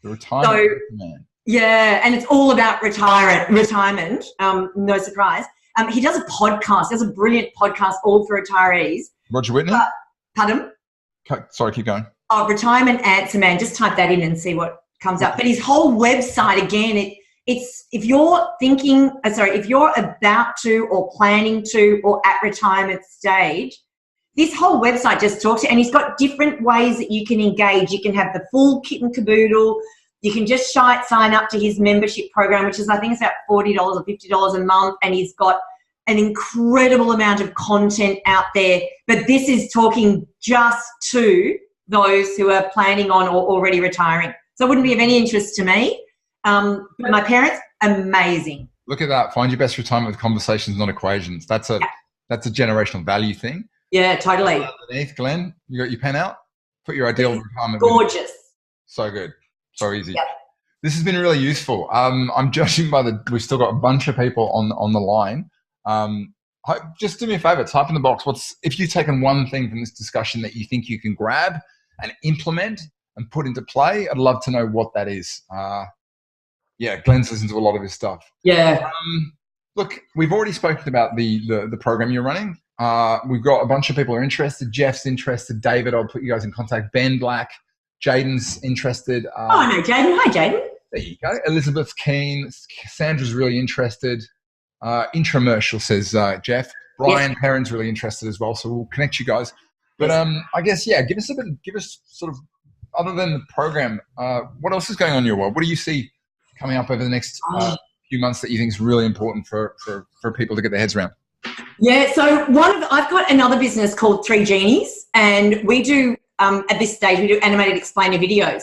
The Retirement Answer Man. Yeah, and it's all about retirement. No surprise. He does a podcast. He does a brilliant podcast all for retirees. Roger Whitney? Pardon? Sorry, keep going. Retirement Answer Man. Just type that in and see what comes up. But his whole website, again, it's if you're about to or planning to or at retirement stage, this whole website just talks to you, and he's got different ways that you can engage. You can have the full kit and caboodle. You can just sign up to his membership program, which is, I think it's about $40 or $50 a month, and he's got an incredible amount of content out there. But this is talking just to those who are planning on or already retiring. So it wouldn't be of any interest to me. But my parents, amazing. Look at that. Find your best retirement with conversations, not equations. That's a generational value thing. Yeah, totally. Underneath, Glenn, you got your pen out? Put your ideal retirement. Gorgeous. So good. So easy. Yep. This has been really useful. I'm judging by we've still got a bunch of people on the line. Just do me a favor, type in the box. If you've taken one thing from this discussion that you think you can grab and implement and put into play, I'd love to know what that is. Glenn's listened to a lot of his stuff. Yeah. Look, we've already spoken about the program you're running. We've got a bunch of people who are interested. Jeff's interested. David, I'll put you guys in contact. Ben Black. Jaden's interested. I know Jaden. Hi, Jaden. There you go. Elizabeth's keen. Sandra's really interested. Intramercial, says Jeff. Brian Perrin's really interested as well, so we'll connect you guys. But I guess, give us sort of, other than the program, what else is going on in your world? What do you see coming up over the next few months that you think is really important for people to get their heads around? Yeah, so I've got another business called 3 Genies, and we do, at this stage, we do animated explainer videos.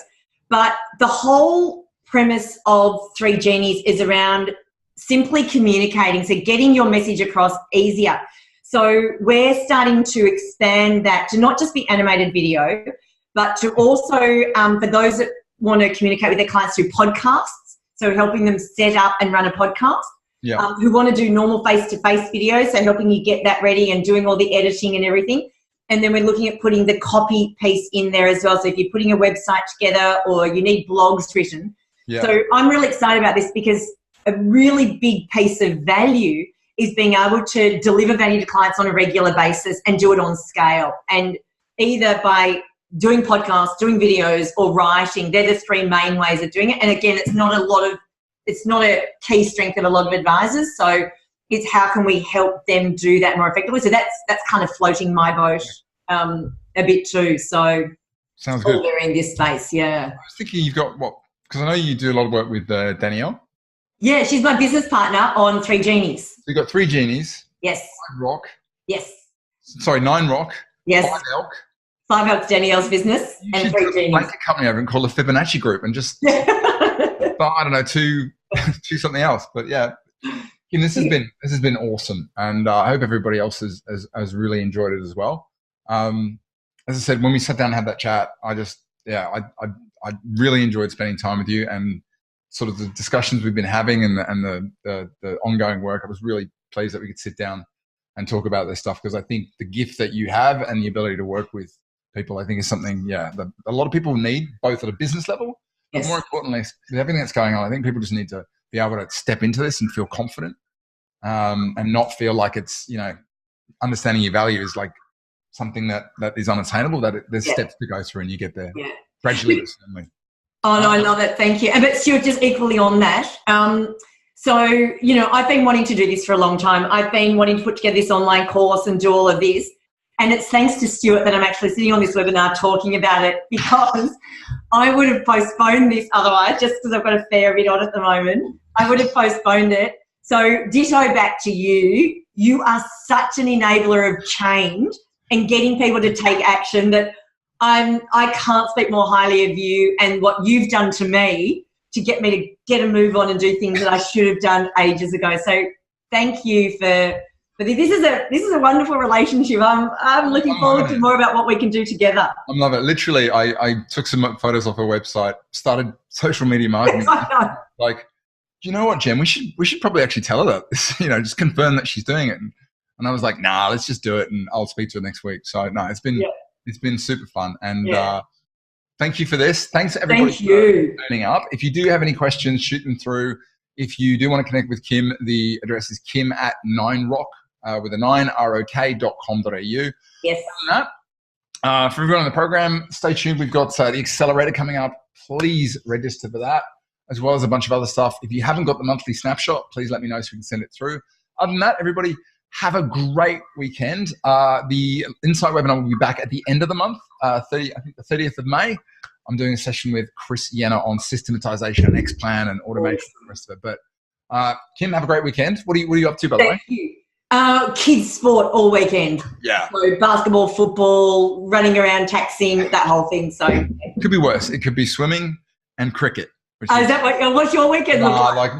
But the whole premise of 3 Genies is around simply communicating, so getting your message across easier. So we're starting to expand that to not just be animated video, but to also, for those that want to communicate with their clients through podcasts, so helping them set up and run a podcast. Yeah. Who want to do normal face-to-face videos, so helping you get that ready and doing all the editing and everything. And then we're looking at putting the copy piece in there as well. So if you're putting a website together or you need blogs written. Yeah. So I'm really excited about this because a really big piece of value is being able to deliver value to clients on a regular basis and do it on scale. And either by doing podcasts, doing videos, or writing, they're the 3 main ways of doing it. And again, it's not a key strength of a lot of advisors. So it's how can we help them do that more effectively. So that's kind of floating my boat a bit too. So sounds good. They're in this space, yeah. I was thinking you've got because I know you do a lot of work with Danielle. Yeah, she's my business partner on 3 Genies. So you've got 3 Genies. Yes. 9 Rock. Yes. Sorry, 9 Rock. Yes. 5 Elk. 5 Elk's Danielle's business, and 3 Genies. Blanket company over and call a Fibonacci group and just, but I don't know, to something else. But yeah, Kim, this has been awesome, and I hope everybody else has really enjoyed it as well. As I said, when we sat down and had that chat, I really enjoyed spending time with you, and sort of the discussions we've been having and the ongoing work. I was really pleased that we could sit down and talk about this stuff, because I think the gift that you have and the ability to work with people, I think is something, that a lot of people need, both at a business level, but more importantly, with everything that's going on, I think people just need to be able to step into this and feel confident, and not feel like it's, understanding your value is like something that is unattainable, that there's steps to go through and you get there gradually. Oh, no, I love it. Thank you. But Stuart, just equally on that. So, I've been wanting to do this for a long time. I've been wanting to put together this online course and do all of this. And it's thanks to Stuart that I'm actually sitting on this webinar talking about it, because I would have postponed this otherwise, just because I've got a fair bit on at the moment. I would have postponed it. So ditto back to you. You are such an enabler of change and getting people to take action that I can't speak more highly of you and what you've done to me to get me to get a move on and do things that I should have done ages ago. So thank you for this. This is a wonderful relationship. I'm looking forward to more about what we can do together. I love it. Literally, I took some photos off her website, started social media marketing. Like, you know what, Jen? We should probably actually tell her that. Just confirm that she's doing it. And I was like, nah, let's just do it, and I'll speak to her next week. So no, it's been super fun, and thank you for this. Thanks everybody for turning up. If you do have any questions, shoot them through. If you do want to connect with Kim, the address is kim@9rock with a 9rok.com.au. Yes. For everyone on the program, stay tuned. We've got the accelerator coming up. Please register for that, as well as a bunch of other stuff. If you haven't got the monthly snapshot, please let me know so we can send it through. Other than that, everybody, have a great weekend. The Insight webinar will be back at the end of the month, I think the 30th of May. I'm doing a session with Chris Yenna on systematization and X-Plan and automation and the rest of it. But Kim, have a great weekend. What are you up to, by the way? Thank you. Kids sport all weekend. Yeah. So basketball, football, running around, taxing, that whole thing. So it could be worse. It could be swimming and cricket. Is that what's your weekend look like?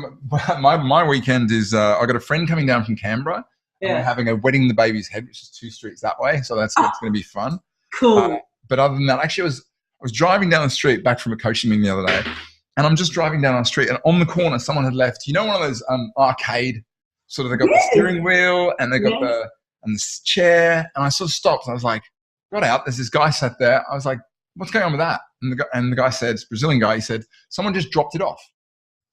My weekend is I got a friend coming down from Canberra. And we're having a wedding the baby's head, which is 2 streets that way. So that's going to be fun. Cool. But other than that, actually, I was driving down the street back from a coaching meeting the other day, and I'm just driving down the street, and on the corner, someone had left, one of those arcade, sort of, they got the steering wheel and they got the chair, and I sort of stopped and I was like, got out, there's this guy sat there. I was like, what's going on with that? And the guy said, Brazilian guy, he said, someone just dropped it off.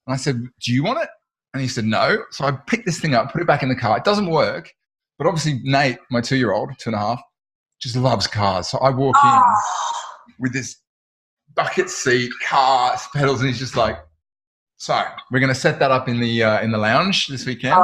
And I said, do you want it? And he said, no. So I picked this thing up, put it back in the car. It doesn't work. But obviously Nate, my 2-year-old, 2.5, just loves cars. So I walk in with this bucket seat, car, pedals, and he's just like, so we're going to set that up in the lounge this weekend.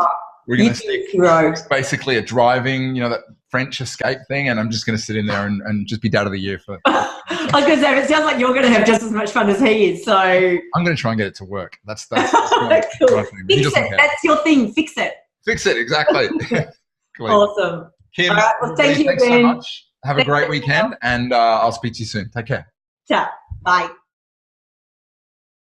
We're going to stick basically a driving, that French Escape thing, and I'm just going to sit in there and just be dad of the year for. I was going to say, it sounds like you're going to have just as much fun as he is. So I'm going to try and get it to work. That's cool. Fix it. That's your thing. Fix it. Fix it. Exactly. Awesome. Kim, all right, well, thanks so much. Have a great weekend, and I'll speak to you soon. Take care. Ciao. Bye.